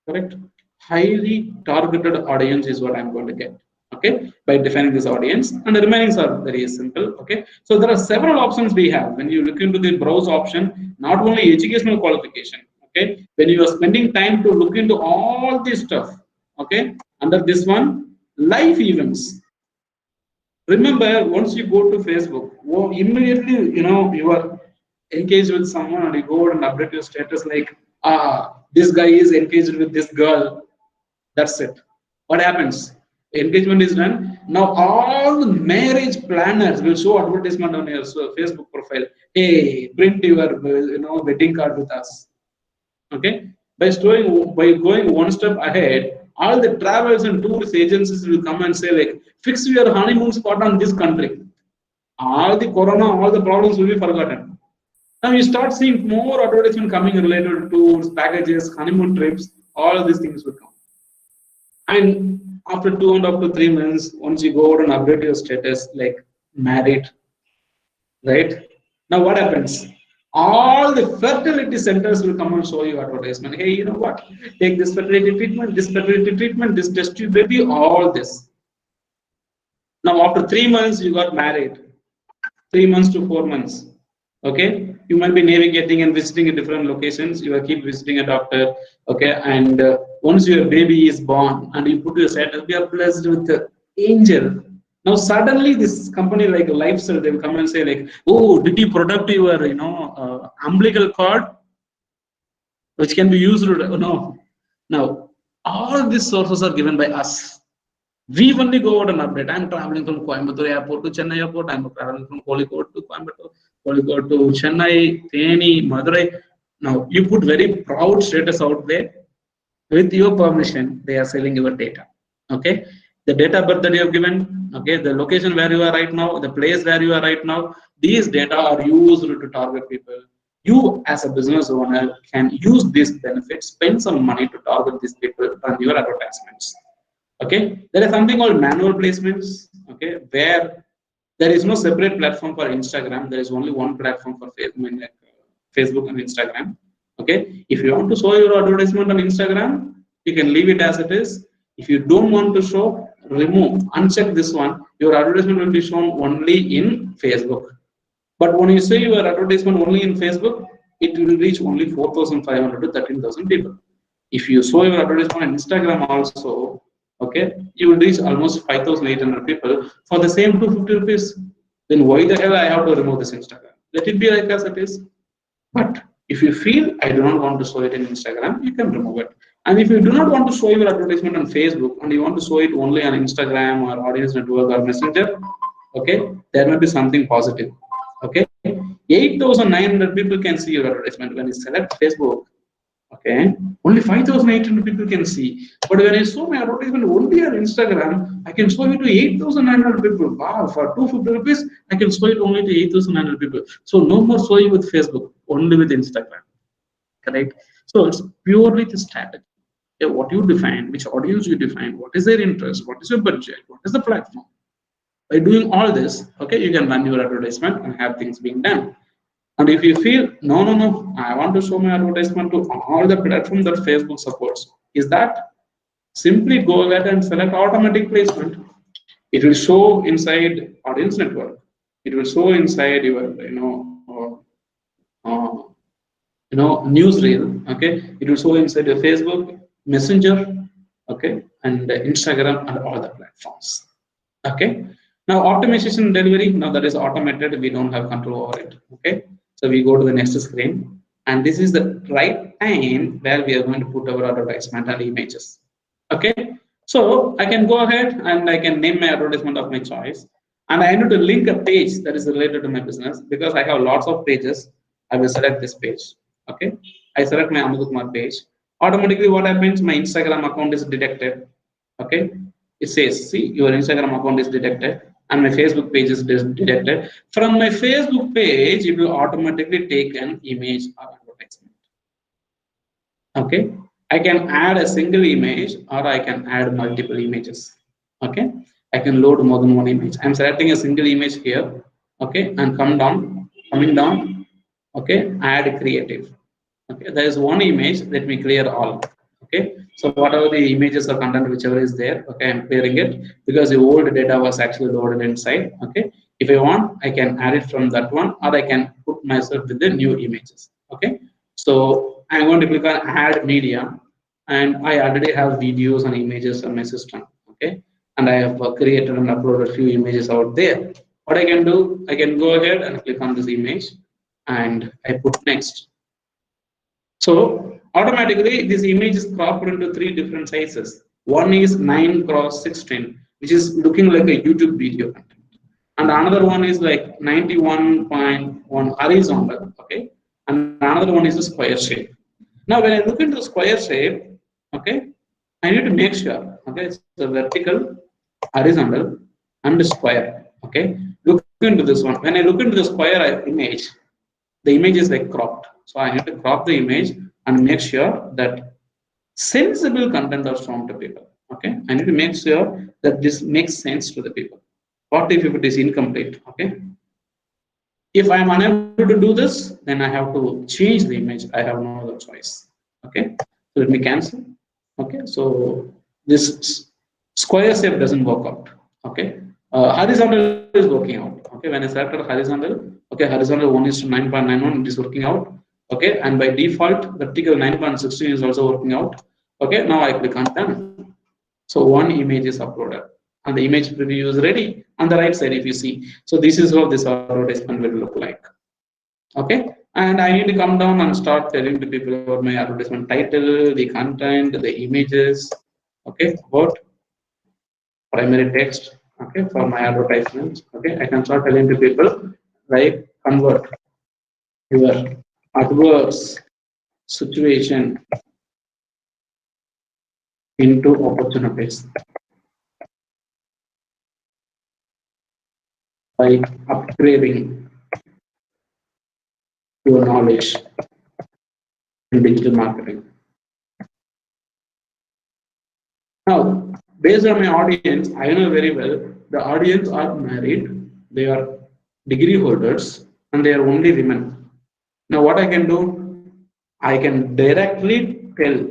correct? Highly targeted audience is what I'm going to get. Okay, by defining this audience, and the remainings are very simple. Okay, so there are several options we have when you look into the browse option. Not only educational qualification. Okay, when you are spending time to look into all this stuff. Okay, under this one, life events. Remember, once you go to Facebook, immediately you are engaged with someone, and you go and update your status like, this guy is engaged with this girl. That's it. What happens? Engagement is done. Now all the marriage planners will show advertisement on your Facebook profile. Hey, print your wedding card with us. Okay. By going one step ahead, all the travels and tourist agencies will come and say like, fix your honeymoon spot on this country. All the corona, all the problems will be forgotten. Now you start seeing more advertisement coming related to tours, packages, honeymoon trips. All of these things will come. And after 2.5 to 3 months, once you go out and update your status like married, right? Now what happens? All the fertility centers will come and show you advertisement. Hey, you know what? Take this fertility treatment, this test tube baby, all this. Now after 3 months, you got married. 3 months to 4 months. Okay, you might be navigating and visiting in different locations. You will keep visiting a doctor. Okay, and once your baby is born and you put your status, we are blessed with the angel. Now suddenly this company like Lifestyle, they will come and say like, oh, did you protect your umbilical cord, which can be used? No. Now all these sources are given by us. We only go out and update. I'm traveling from Coimbatore airport to Chennai airport. I'm traveling from Kozhikode to Coimbatore, Kozhikode to Chennai, Theni, Madurai. Now you put very proud status out there. With your permission, they are selling your data. Okay, the data birth that you have given. Okay, the location where you are right now, the place where you are right now. These data are used to target people. You as a business owner can use these benefits, spend some money to target these people on your advertisements. Okay, there is something called manual placements. Okay, where there is no separate platform for Instagram. There is only one platform for Facebook and Instagram. Okay, if you want to show your advertisement on Instagram, you can leave it as it is. If you don't want to show, uncheck this one, your advertisement will be shown only in Facebook. But when you say your advertisement only in Facebook, it will reach only 4,500 to 13,000 people. If you show your advertisement on Instagram also, okay, you will reach almost 5,800 people for the same 250 rupees. Then why the hell I have to remove this Instagram? Let it be like as it is. But if you feel I do not want to show it in Instagram, you can remove it. And if you do not want to show your advertisement on Facebook and you want to show it only on Instagram or Audience Network or Messenger, okay, there may be something positive. Okay, 8,900 people can see your advertisement when you select Facebook. Okay, only 5,800 people can see. But when I show my advertisement only on Instagram, I can show it to 8,900 people. Wow, for 250 rupees, I can show it only to 8,900 people. So no more showing with Facebook, only with Instagram. Correct? So it's purely the strategy. Okay, what you define, which audience you define, what is their interest, what is your budget, what is the platform. By doing all this, okay, you can run your advertisement and have things being done. And if you feel, no, I want to show my advertisement to all the platforms that Facebook supports, is that simply go ahead and select automatic placement. It will show inside Audience Network. It will show inside your, newsreel. Okay, it will show inside your Facebook, Messenger, okay, and Instagram and all the platforms. Okay. Now optimization delivery, now that is automated, we don't have control over it. Okay, so we go to the next screen, and this is the right time where we are going to put our advertisement and images. Okay, so I can go ahead and I can name my advertisement of my choice, and I need to link a page that is related to my business because I have lots of pages. I will select this page. Okay, I select my Amod Kumar page. Automatically, what happens? My Instagram account is detected. Okay, it says, see, your Instagram account is detected. And my Facebook page is detected. From my Facebook page, it will automatically take an image or advertisement. Okay, I can add a single image or I can add multiple images. Okay, I can load more than one image. I'm selecting a single image here. Okay, and coming down. Okay, add creative. Okay, there is one image. Let me clear all. Okay, so whatever the images or content, whichever is there, okay, I'm clearing it because the old data was actually loaded inside. Okay, if I want, I can add it from that one, or I can put myself with the new images. Okay, so I'm going to click on add media, and I already have videos and images on my system. Okay, and I have created and uploaded a few images out there. What I can do, I can go ahead and click on this image, and I put next. So automatically this image is cropped into 3 different sizes. One is 9x16, which is looking like a YouTube video content, and another one is like 91.1 horizontal. Okay, and another one is a square shape. Now when I look into the square shape, okay, I need to make sure, okay, it's the vertical, horizontal, and square. Okay, look into this one. When I look into the square image, the image is like cropped. So I need to crop the image and make sure that sensible content are shown to people. Okay, I need to make sure that this makes sense to the people. What if it is incomplete? Okay, if I am unable to do this, then I have to change the image. I have no other choice. Okay, so let me cancel. Okay, so this square shape doesn't work out. Okay, horizontal is working out. Okay, when I selected horizontal, okay, horizontal 1:9.91, it is working out. Okay, and by default, vertical 9.16 is also working out. Okay, now I click on done. So one image is uploaded, and the image preview is ready on the right side if you see. So this is how this advertisement will look like. Okay, and I need to come down and start telling the people about my advertisement title, the content, the images. Okay, about primary text. Okay, for my advertisements. Okay, I can start telling the people like convert your adverse situation into opportunities by upgrading your knowledge in digital marketing. Now, based on my audience, I know very well the audience are married, they are degree holders, and they are only women. Now, what I can do, I can directly tell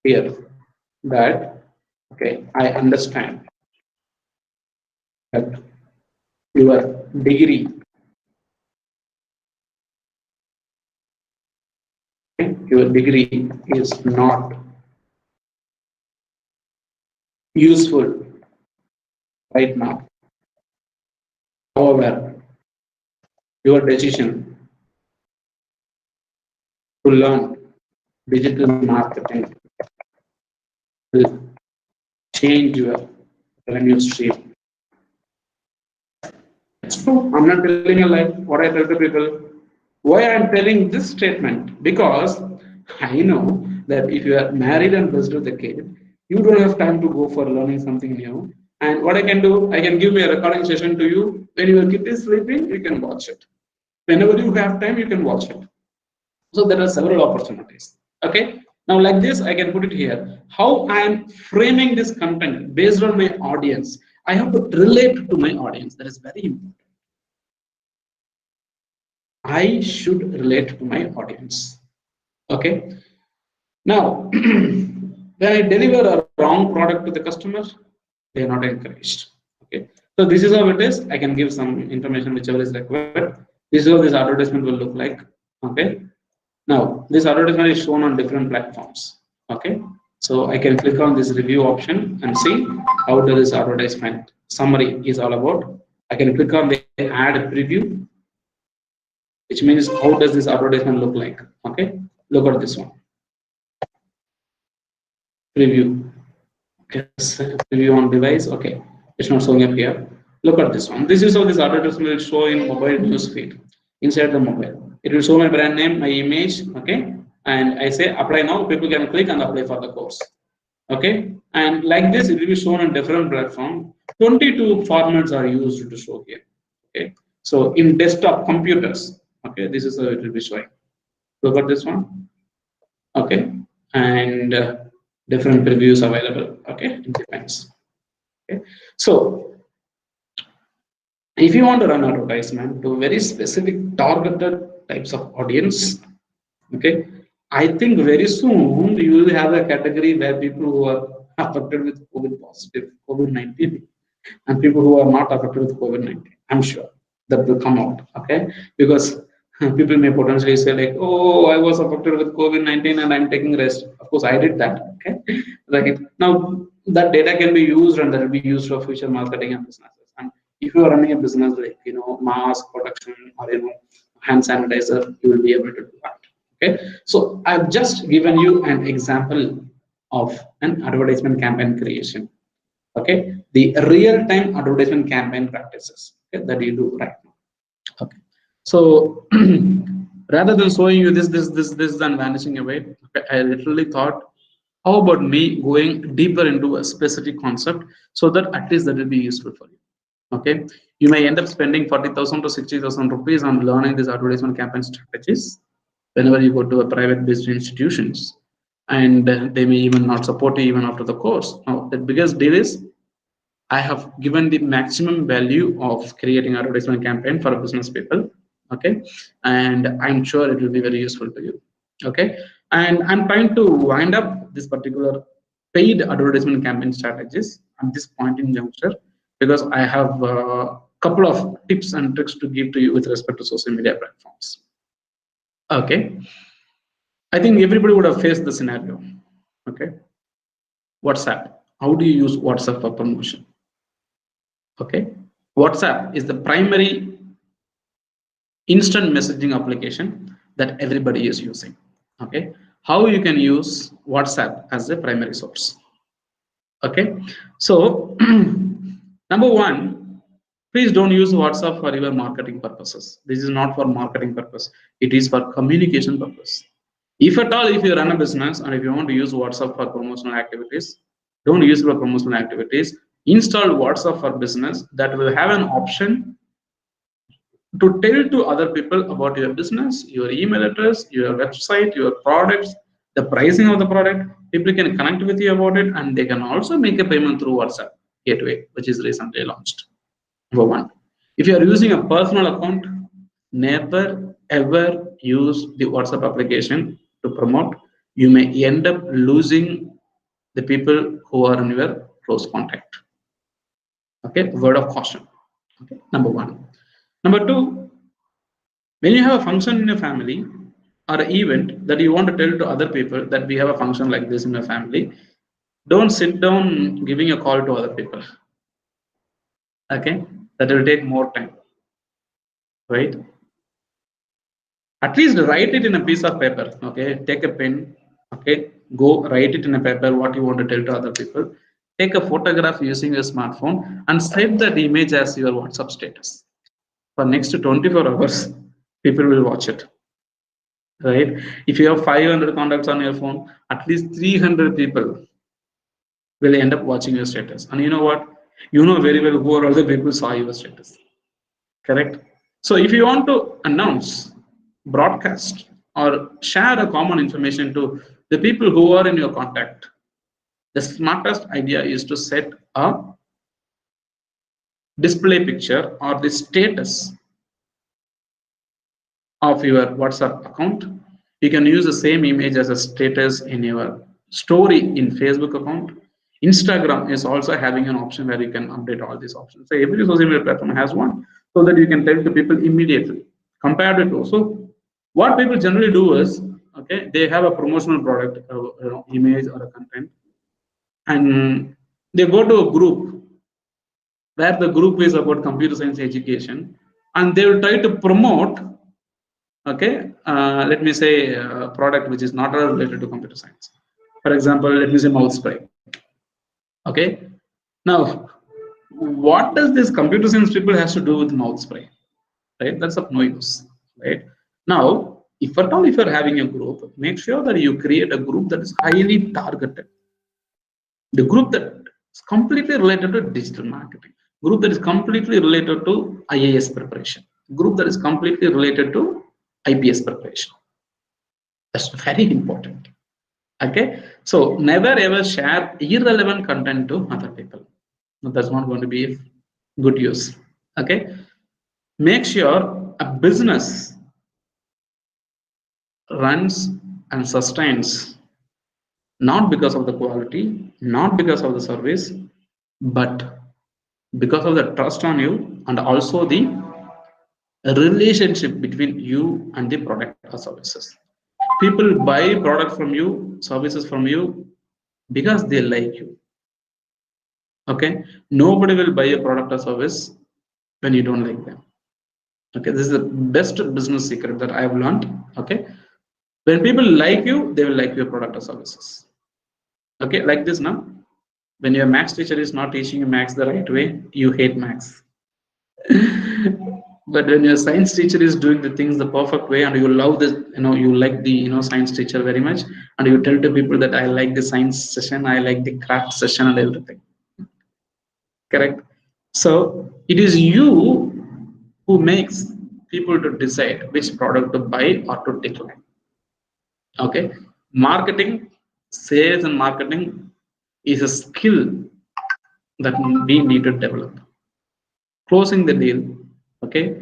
here that Okay, I understand that your degree, okay, your degree is not useful right now. However, your decision to learn digital marketing will change your revenue stream. It's true. I'm not telling a lie. What I tell to people, why I'm telling this statement? Because I know that if you are married and blessed with a kid, you don't have time to go for learning something new. And what I can do, I can give me a recording session to you. When your kid is sleeping, you can watch it. Whenever you have time, you can watch it. So there are several opportunities. Okay. Now, like this, I can put it here. How I am framing this content based on my audience. I have to relate to my audience. That is very important. I should relate to my audience. Okay. Now, when I deliver a wrong product to the customer, they are not encouraged. Okay. So this is how it is. I can give some information whichever is required. This is how this advertisement will look like. Okay. Now, this advertisement is shown on different platforms. Okay. So I can click on this review option and see how does this advertisement summary is all about. I can click on the add preview, which means how does this advertisement look like. Okay. Look at this one. Preview. Okay. Preview on device. Okay. It's not showing up here. Look at this one. This is how this advertisement will show in mobile news feed inside the mobile. It will show my brand name, my image, okay, and I say apply now. People can click and apply for the course, okay. And like this, it will be shown on different platform. 22 formats are used to show here, okay. So in desktop computers, okay, this is how it will be showing. Look at this one, okay, and different previews available, okay. It depends, okay. So if you want to run advertisement to very specific targeted types of audience, okay, I think very soon you will have a category where people who are affected with COVID positive, COVID-19, and people who are not affected with COVID-19. I'm sure that will come out, okay, because people may potentially say like, oh, I was affected with COVID-19 and I'm taking rest. Of course, I did that, okay. Like now that data can be used and that will be used for future marketing and businesses. And if you are running a business like mask production or hand sanitizer, you will be able to do that. Okay, so I've just given you an example of an advertisement campaign creation. Okay, the real-time advertisement campaign practices, okay, that you do right now. Okay, so rather than showing you this and vanishing away, okay, I literally thought, how about me going deeper into a specific concept so that at least that will be useful for you. Okay, you may end up spending 40,000 to 60,000 rupees on learning these advertisement campaign strategies whenever you go to a private based institutions, and they may even not support you even after the course. Now the biggest deal is I have given the maximum value of creating advertisement campaign for business people, okay, and I'm sure it will be very useful to you, okay. And I'm trying to wind up this particular paid advertisement campaign strategies at this point in juncture, because I have a couple of tips and tricks to give to you with respect to social media platforms. Okay, I think everybody would have faced the scenario. Okay, WhatsApp. How do you use WhatsApp for promotion? Okay, WhatsApp is the primary instant messaging application that everybody is using. Okay, how you can use WhatsApp as a primary source? Okay, so number one, please don't use WhatsApp for your marketing purposes. This is not for marketing purpose. It is for communication purpose. If at all, if you run a business and if you want to use WhatsApp for promotional activities, don't use it for promotional activities. Install WhatsApp for business that will have an option to tell to other people about your business, your email address, your website, your products, the pricing of the product. People can connect with you about it, and they can also make a payment through WhatsApp gateway, which is recently launched. Number one, if you are using a personal account, never ever use the WhatsApp application to promote. You may end up losing the people who are in your close contact. Okay, word of caution. Okay, number one. Number two, when you have a function in your family or an event that you want to tell to other people that we have a function like this in your family, don't sit down giving a call to other people. Okay, that will take more time, right? At least write it in a piece of paper. Okay, take a pen. Okay, go write it in a paper what you want to tell to other people. Take a photograph using your smartphone and set that image as your WhatsApp status. For next 24 hours, people will watch it. Right? If you have 500 contacts on your phone, at least 300 people will end up watching your status. And you know what? You know very well who are all the people saw your status. Correct? So if you want to announce, broadcast, or share a common information to the people who are in your contact, the smartest idea is to set a display picture or the status of your WhatsApp account. You can use the same image as a status in your story in Facebook account. Instagram is also having an option where you can update all these options. So every social media platform has one, so that you can tell the people immediately. Compared to, so what people generally do is, okay, they have a promotional product, image or a content, and they go to a group where the group is about computer science education, and they will try to promote, okay, let me say a product which is not related to computer science. For example, let me say mouth spray. Okay, now what does this computer science people has to do with mouth spray? Right, that's of no use. Right, now if at all if you're having a group, make sure that you create a group that is highly targeted, the group that is completely related to digital marketing, group that is completely related to IAS preparation, group that is completely related to IPS preparation. That's very important. Okay, so never ever share irrelevant content to other people. That's not going to be good use. Okay, make sure a business runs and sustains not because of the quality, not because of the service, but because of the trust on you and also the relationship between you and the product or services. People buy product from you, services from you because they like you. Okay, nobody will buy a product or service when you don't like them. Okay, this is the best business secret that I have learned. Okay, when people like you, they will like your product or services. Okay, like this now. When your maths teacher is not teaching you maths the right way, you hate maths. But when your science teacher is doing the things the perfect way and you love this, you like the science teacher very much, and you tell to people that I like the science session, I like the craft session and everything. Correct? So it is you who makes people to decide which product to buy or to decline. Okay, marketing, sales and marketing is a skill that we need to develop. Closing the deal, okay,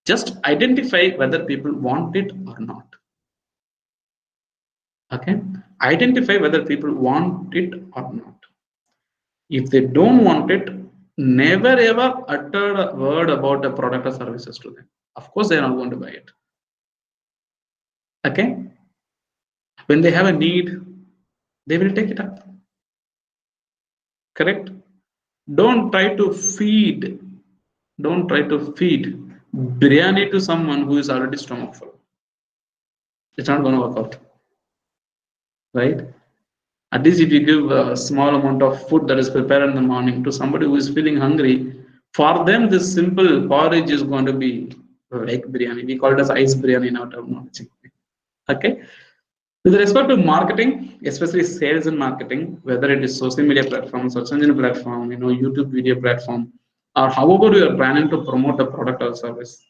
just identify whether people want it or not. Okay, identify whether people want it or not. If they don't want it, never ever utter a word about the product or services to them. Of course, they are not going to buy it. Okay, when they have a need, they will take it up. Correct? Don't try to feed biryani to someone who is already stomach full. It's not going to work out. Right? At least if you give a small amount of food that is prepared in the morning to somebody who is feeling hungry, for them this simple porridge is going to be like biryani. We call it as ice biryani in our terminology. Okay. With respect to marketing, especially sales and marketing, whether it is social media platform, search engine platform, YouTube video platform, or however you are planning to promote a product or service,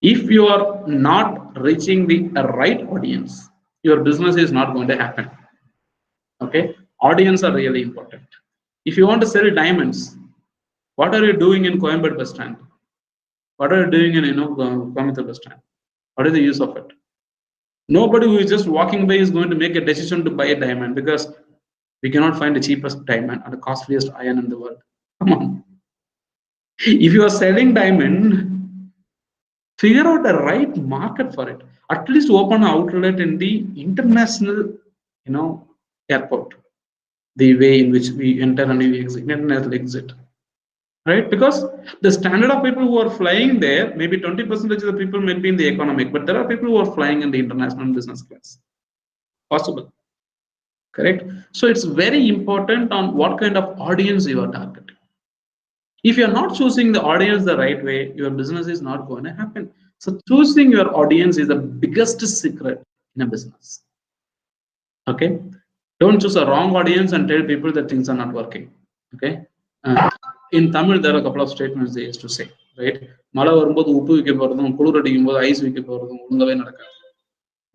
if you are not reaching the right audience, your business is not going to happen. Okay, audience are really important. If you want to sell diamonds, what are you doing in Coimbatore bus stand? What are you doing in Coimbatore bus stand? What is the use of it? Nobody who is just walking by is going to make a decision to buy a diamond, because We cannot find the cheapest diamond or the costliest iron in the world. Come on. If you are selling diamond, figure out the right market for it. At least open an outlet in the international, airport. The way in which we enter and we exit, international exit, right? Because the standard of people who are flying there, maybe 20% of the people may be in the economic, but there are people who are flying in the international business class. Possible, correct? So it's very important on what kind of audience you are targeting. If you're not choosing the audience the right way, your business is not going to happen. So choosing your audience is the biggest secret in a business. Okay, don't choose a wrong audience and tell people that things are not working. Okay, in Tamil there are a couple of statements they used to say, right? மழை வரும்போது உப்பு விற்க போறதும் குளிர் அடிக்கும் போது ice விற்க போறதும் ஒழுங்காவே நடக்காது.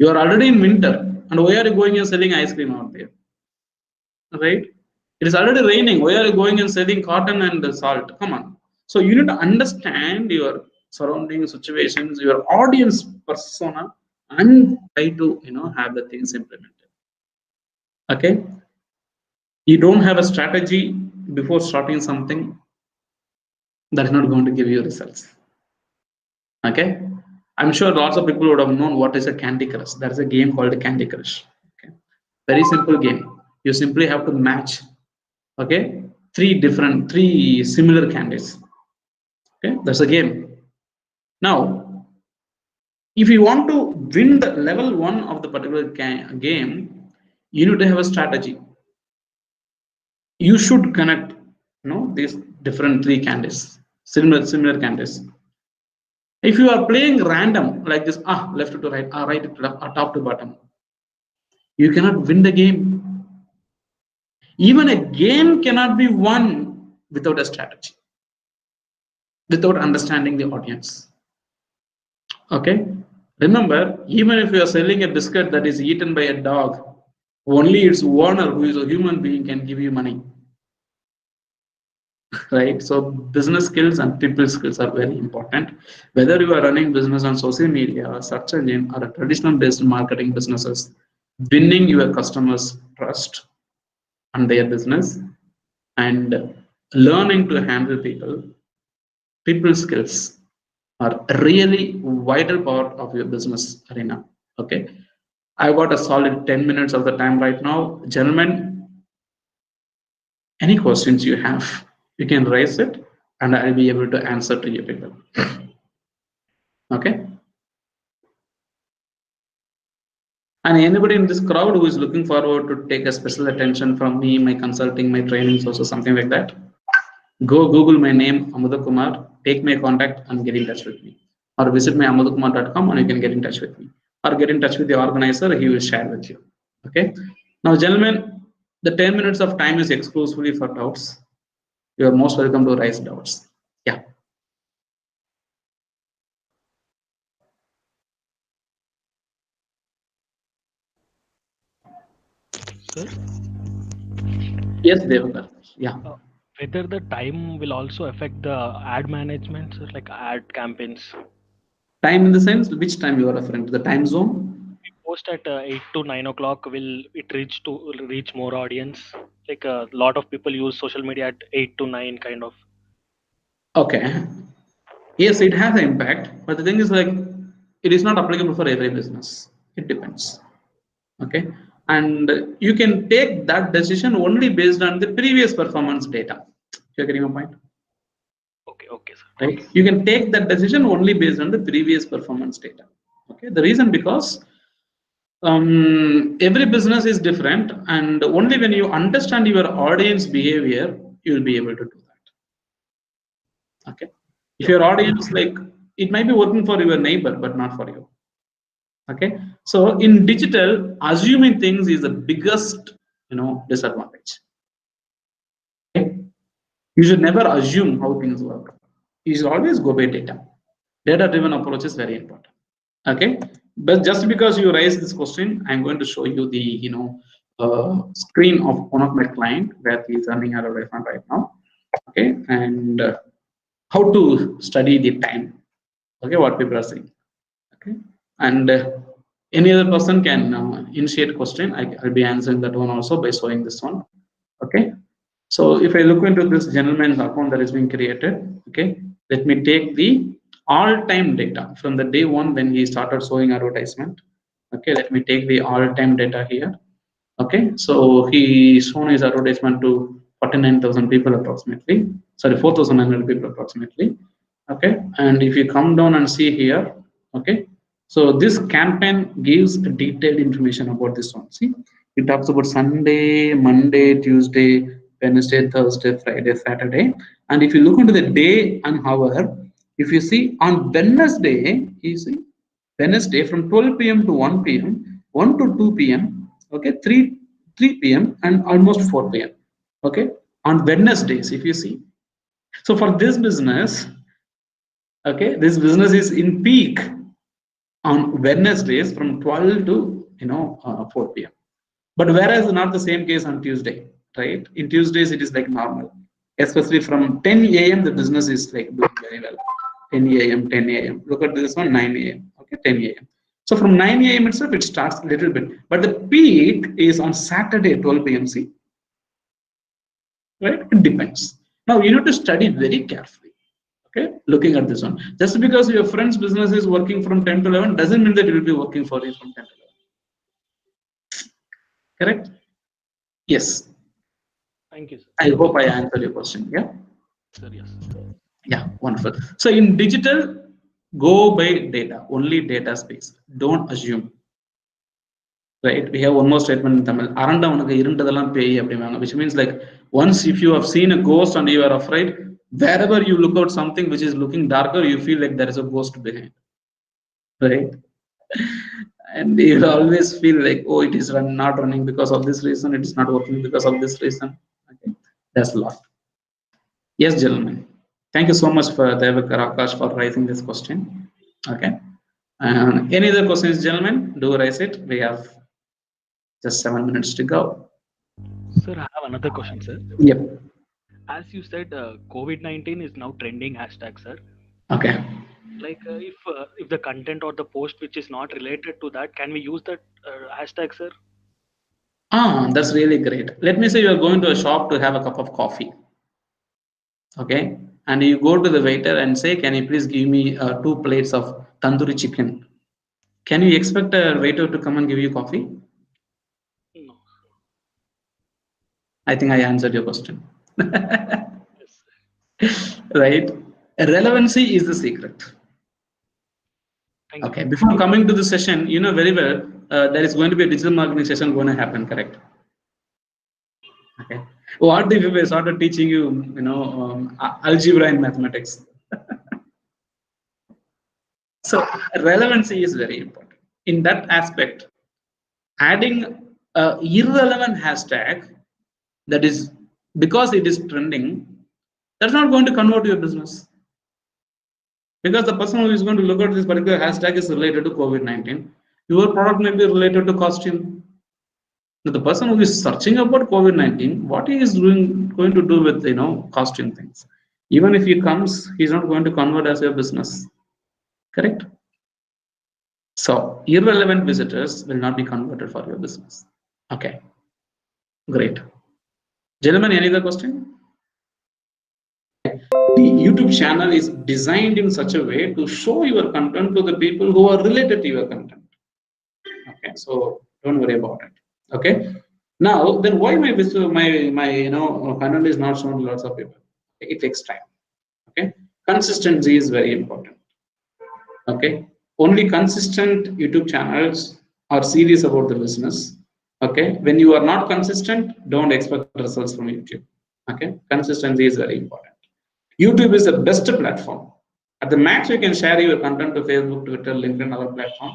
You are already in winter and why are you going and selling ice cream out there, right? It is already raining. Why are you going and selling cotton and salt? Come on. So you need to understand your surrounding situations, your audience persona, and try to have the things implemented. Okay, you don't have a strategy before starting something, that is not going to give you results. Okay, I'm sure lots of people would have known what is a Candy Crush. There is a game called Candy Crush. Okay, very simple game. You simply have to match, okay, three similar candies. Okay, that's a game. Now, if you want to win the level 1 of the particular game, you need to have a strategy. You should connect, these different 3 candies, similar candies. If you are playing random like this, left to right, right to left, top to bottom, you cannot win the game. Even a game cannot be won without a strategy, without understanding the audience. Okay, remember, even if you are selling a biscuit that is eaten by a dog, only its owner, who is a human being, can give you money. Right? So business skills and people skills are very important. Whether you are running business on social media, search engine, or a traditional based marketing businesses, winning your customers' trust and their business and learning to handle people skills are really vital part of your business arena. Okay, I got a solid 10 minutes of the time right now. Gentlemen, any questions you have, you can raise it and I'll be able to answer to you people. Okay, and anybody in this crowd who is looking forward to take a special attention from me, my consulting, my trainings, also something like that, go Google my name, Amudha Kumar, take my contact and get in touch with me, or visit my amudhakumar.com and you can get in touch with me, or get in touch with the organizer. He will share with you. Okay, now gentlemen, the 10 minutes of time is exclusively for doubts. You are most welcome to raise doubts. Yeah.
Sir?
Yes, Devakar. Yeah.
Whether the time will also affect the ad management, sir, like ad campaigns.
Time in the sense, which time you are referring to? The time zone?
We post at 8 to 9 o'clock. Will it reach more audience? Like a lot of people use social media at 8 to 9 kind of.
Okay. Yes, it has an impact, but the thing is, like, it is not applicable for every business. It depends. Okay, and you can take that decision only based on the previous performance data. You're getting my point?
Okay, sir.
Right? You can take that decision only based on the previous performance data. Okay, the reason because every business is different, and only when you understand your audience behavior, you will be able to do that. Okay, if your audience, like, it might be working for your neighbor but not for you. Okay, so in digital, assuming things is the biggest disadvantage. Okay? You should never assume how things work. You should always go by data. Data driven approach is very important. Okay, but just because you raise this question, I'm going to show you the screen of one of my client where he is earning a refund right now. Okay, and how to study the time. Okay, what people are saying. Okay, and any other person can initiate question. I'll be answering that one also by showing this one. So if I look into this gentleman's account that is being created, okay, let me take the all-time data from the day one when he started showing advertisement. Okay, let me take the all-time data here. Okay, so he shown his advertisement to 49,000 people approximately. Sorry, 4,900 people approximately. Okay, and if you come down and see here, okay, so this campaign gives detailed information about this one. See, it talks about Sunday, Monday, Tuesday, Wednesday, Thursday, Friday, Saturday. And if you look into the day and hour, if you see on Wednesday, you see Wednesday from 12 p.m. to 1 p.m., 1 to 2 p.m., okay, 3 p.m. and almost 4 p.m. Okay, on Wednesdays, if you see. So for this business, okay, this business is in peak on Wednesdays from 12 to 4 p.m. But whereas not the same case on Tuesday, right? In Tuesdays it is like normal, especially from 10 a.m. the business is like doing very well. 10 a.m., 10 a.m. Look at this one, 9 a.m. Okay, 10 a.m. So from 9 a.m. itself it starts a little bit, but the peak is on Saturday 12 p.m. See, right? It depends. Now you need to study very carefully. Okay, looking at this one. Just because your friend's business is working from 10 to 11 doesn't mean that it will be working for you from 10 to 11. Correct? Yes.
Thank you, sir.
I hope I answered your question. Yeah.
Sir, yes.
Yeah, wonderful. So in digital, go by data, only data space. Don't assume. Right? We have one more statement in Tamil. "Arandavanaku irundadallam pei" அப்படிம்பாங்க, which means like once if you have seen a ghost and you are afraid, wherever you look out something which is looking darker, you feel like there is a ghost behind. Right? And you will always feel like, oh, it is not running because of this reason, it is not working because of this reason. Okay, that's a lot. Yes, gentlemen. Thank you so much for Devakar Akash for raising this question. Okay. Any other questions, gentlemen? Do raise it. We have just 7 minutes to go.
Sir, I have another question, sir.
Yep.
As you said, COVID-19 is now trending hashtag, sir.
Okay.
Like if the content or the post which is not related to that, can we use that hashtag, sir?
That's really great. Let me say you are going to a shop to have a cup of coffee. Okay. And you go to the waiter and say, can you please give me 2 plates of tandoori chicken? Can you expect a waiter to come and give you coffee?
No.
I think I answered your question.
Yes, sir.
Right? Relevancy is the secret.
Thank you.
Okay, before coming to the session, you know very well there is going to be a digital marketing session going to happen, correct? Okay. What if I started teaching you, algebra and mathematics? So relevancy is very important. In that aspect, adding a irrelevant hashtag that is because it is trending, that's not going to convert your business. Because the person who is going to look at this particular hashtag is related to COVID-19. Your product may be related to costume. Now, the person who is searching about COVID-19, what he is going to do with costume things? Even if he comes, he's not going to convert as your business. Correct? So irrelevant visitors will not be converted for your business. Okay. Great. Gentlemen, any other question? The YouTube channel is designed in such a way to show your content to the people who are related to your content. Okay, so don't worry about it. Okay. Now, then why my content is not shown to lots of people? It takes time. Okay. Consistency is very important. Okay. Only consistent YouTube channels are serious about the business. Okay. When you are not consistent, don't expect results from YouTube. Okay. Consistency is very important. YouTube is the best platform. At the max, you can share your content to Facebook, Twitter, LinkedIn, other platform.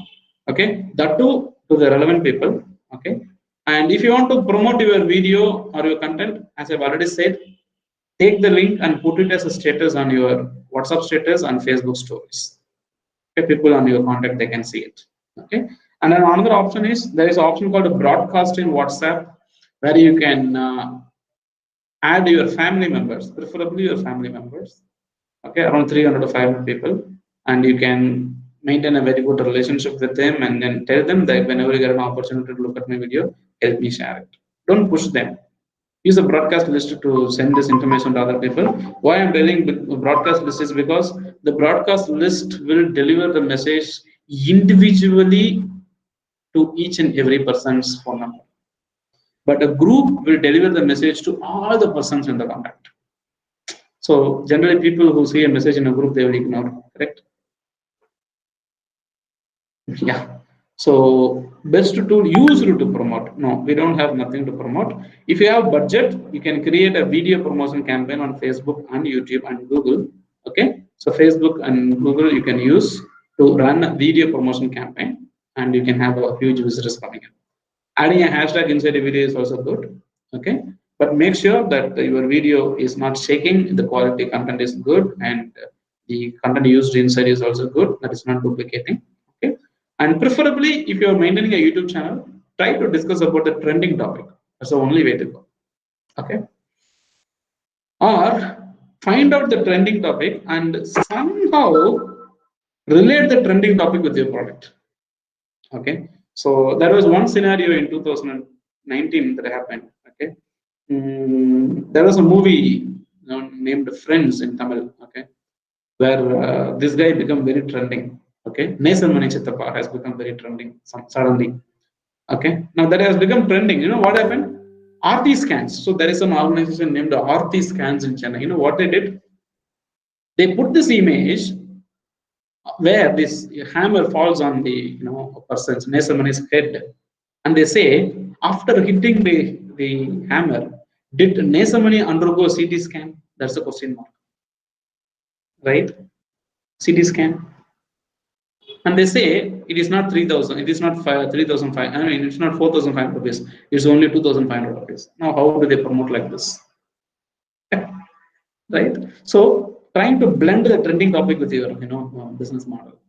Okay, that too to the relevant people. Okay, and if you want to promote your video or your content, as I've already said, take the link and put it as a status on your WhatsApp status and Facebook stories. Okay, people on your contact, they can see it. Okay, and then another option is there is an option called a broadcast in WhatsApp, where you can add your family members, preferably your family members, okay, around 300 to 500 people, and you can maintain a very good relationship with them and then tell them that whenever you get an opportunity to look at my video, help me share it. Don't push them. use a broadcast list to send this information to other people. Why I'm telling broadcast list is because the broadcast list will deliver the message individually to each and every person's phone number. But a group will deliver the message to all the persons in the contact. So generally people who see a message in a group, they will ignore, correct? Yeah. So best tool used to promote. No, we don't have nothing to promote. If you have budget, you can create a video promotion campaign on Facebook and YouTube and Google. Okay. So Facebook and Google you can use to run a video promotion campaign, and you can have a huge visitors coming in. Adding a hashtag inside a video is also good. Okay. But make sure that your video is not shaking, the quality content is good, and the content used inside is also good, that is not duplicating. Okay. And preferably, if you are maintaining a YouTube channel, try to discuss about the trending topic. That's the only way to go. Okay. Or find out the trending topic and somehow relate the trending topic with your product. Okay. So there was one scenario in 2019 that happened. Okay. There was a movie named Friends in Tamil. Okay. Where this guy became very trending. Okay, Nesan Mani Chittappa has become very trending suddenly. Okay, now that has become trending. You know what happened? Aarti Scans. So there is an organization named Aarti Scans in Chennai. You know what they did? They put this image where this hammer falls on the person's Nesan Mani's head, and they say after hitting the hammer, did Nesan Mani undergo CT scan? That's a question mark. Right? CT scan. And they say it is not 3,000, it is not 3,500, I mean, it's not 4,500 rupees, it's only 2,500 rupees. Now, how do they promote like this? Right? So, trying to blend the trending topic with your business model.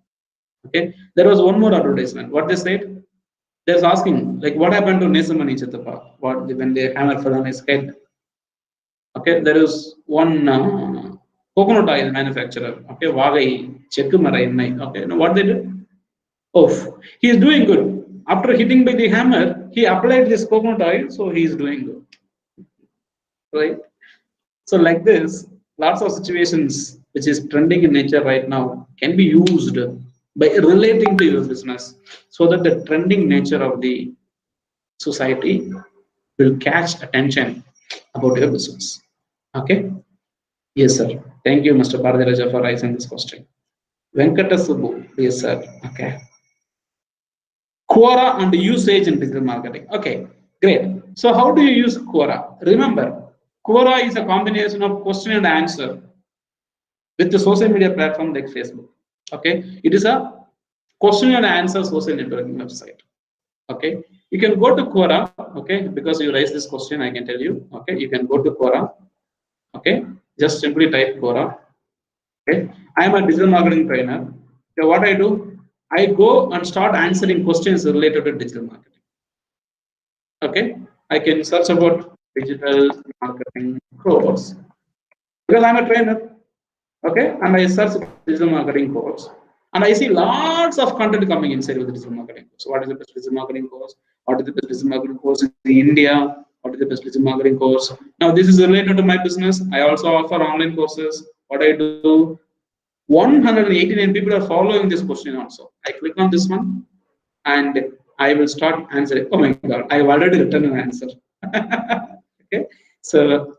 Okay, there was one more advertisement. What they said, they was asking, like, what happened to Nesan Mani Chittappa? What when the hammer fell on his head? Okay, there is one coconut oil manufacturer, okay, Vagai Chekkumarai. Okay, now what they did? Oh, he is doing good. After hitting by the hammer, he applied this coconut oil, so he is doing good. Right? So, like this, lots of situations which is trending in nature right now can be used by relating to your business so that the trending nature of the society will catch attention about your business. Okay? Yes, sir. Thank you, Mr. Bharadiraja, for raising this question. Venkata Subbu, yes, sir. Okay. Quora and usage in digital marketing. Okay, great. So, how do you use Quora? Remember, Quora is a combination of question and answer with the social media platform like Facebook. Okay, it is a question and answer social networking website. Okay, you can go to Quora. Okay, because you raised this question, I can tell you. Okay, you can go to Quora. Okay, just simply type Quora. Okay, I am a digital marketing trainer. So what I do, I go and start answering questions related to digital marketing. Okay, I can search about digital marketing course because I'm a trainer. Okay, and I search digital marketing course, and I see lots of content coming inside with the digital marketing course. What is the best digital marketing course? What is the best digital marketing course in India? What is the best digital marketing course? Now, this is related to my business. I also offer online courses. What I do, 189 people are following this question also. I click on this one and I will start answering. Oh my God, I've already written an answer. Okay, so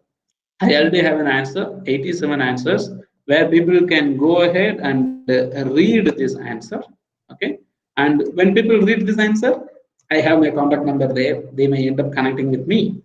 I already have an answer, 87 answers, where people can go ahead and read this answer. Okay, and when people read this answer, I have my contact number there. They may end up connecting with me,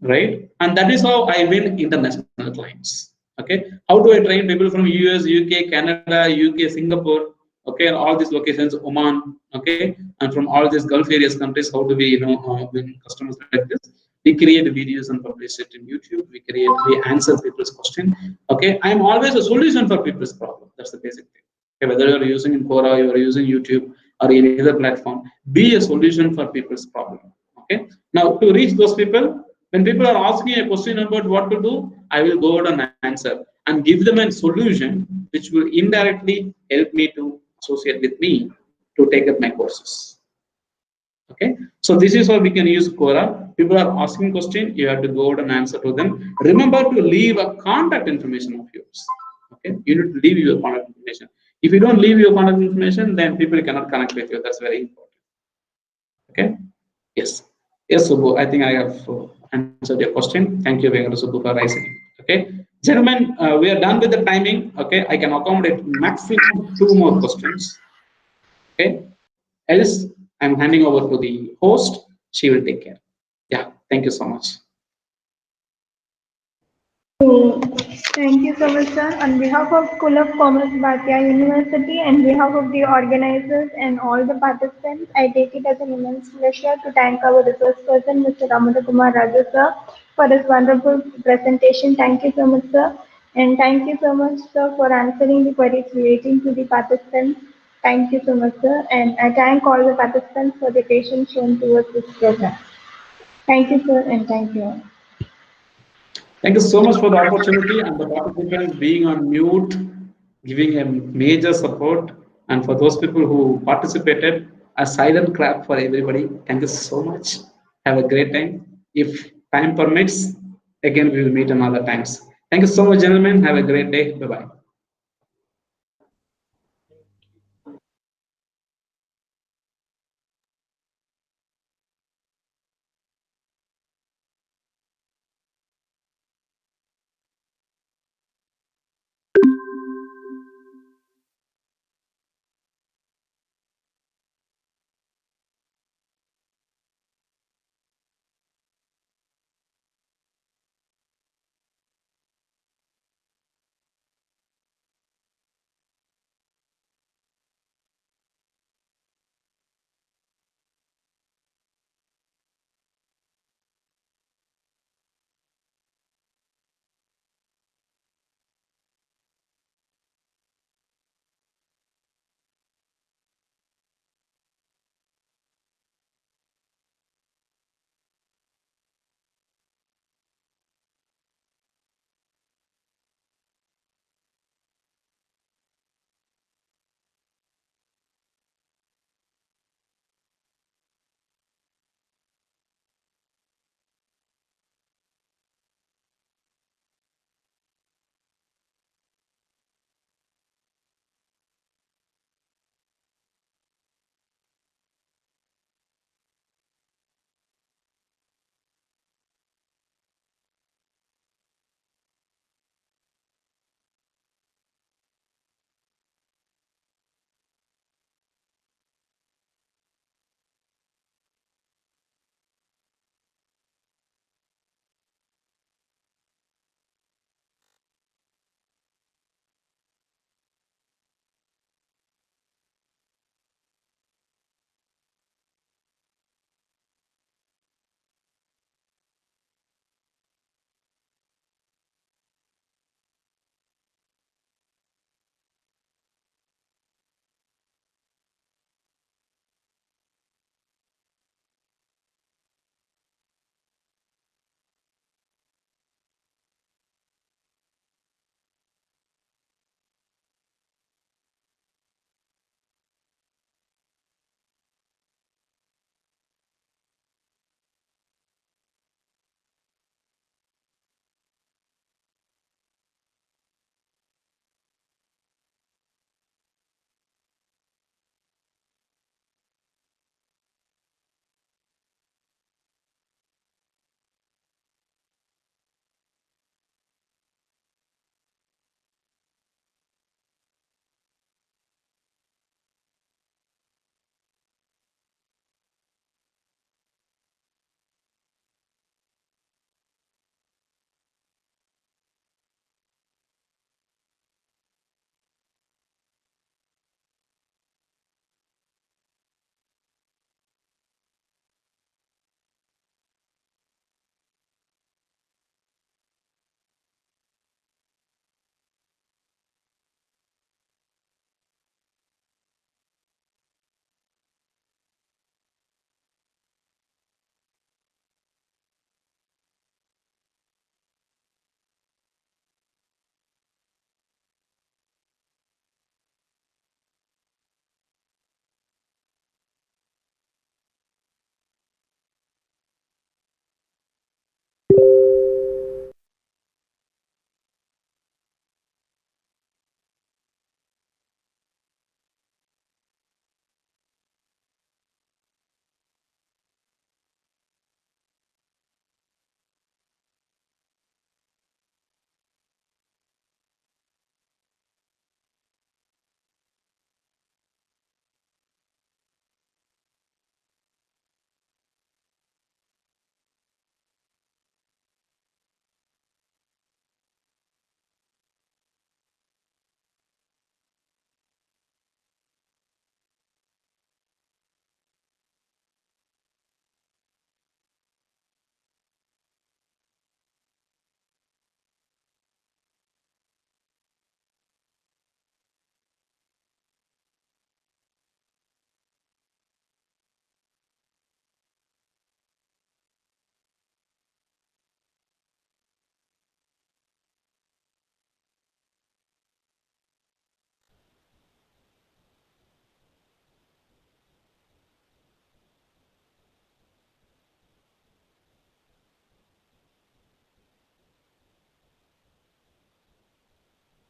right? And that is how I win international clients. Okay, how do I train people from US, UK, Canada, UK, Singapore? Okay, all these locations, Oman. Okay, and from all these Gulf areas countries, how do we win customers like this? We create videos and publish it in YouTube. We answer people's question. Okay, I am always a solution for people's problem. That's the basic thing. Okay, whether you are using in Quora, you are using YouTube or any other platform, be a solution for people's problem. Okay, now to reach those people, when people are asking a question about what to do, I will go out and answer and give them a solution which will indirectly help me to associate with me to take up my courses. Okay, so this is how we can use Quora. People are asking question, you have to go out and answer to them. Remember to leave a contact information of yours. Okay, you need to leave your contact information. If you don't leave your contact information, then people cannot connect with you. That's very important. Okay, yes, yes, Subbu. I think I have answered your question. Thank you, Venkata Subbu, for raising it. Okay, gentlemen, we are done with the timing. Okay, I can accommodate maximum 2 more questions. Okay, else I'm handing over to the host. She will take care. Yeah, thank you so much.
Thank you so much, sir. On behalf of School of Commerce, Bhatia University, and behalf of the organizers and all the participants, I take it as an immense pleasure to thank our resource person, Mr. Ramana Kumar Raju, sir, for this wonderful presentation. Thank you so much, sir. And thank you so much, sir, for answering the queries relating to the participants. Thank you so much, sir. And I thank all the participants for the patience shown towards this program. Thank you, sir, and thank you all.
Thank you so much for the opportunity and the participants being on mute, giving a major support. And for those people who participated, a silent clap for everybody. Thank you so much. Have a great time. If time permits, again, we will meet another times. Thank you so much, gentlemen. Have a great day. Bye-bye.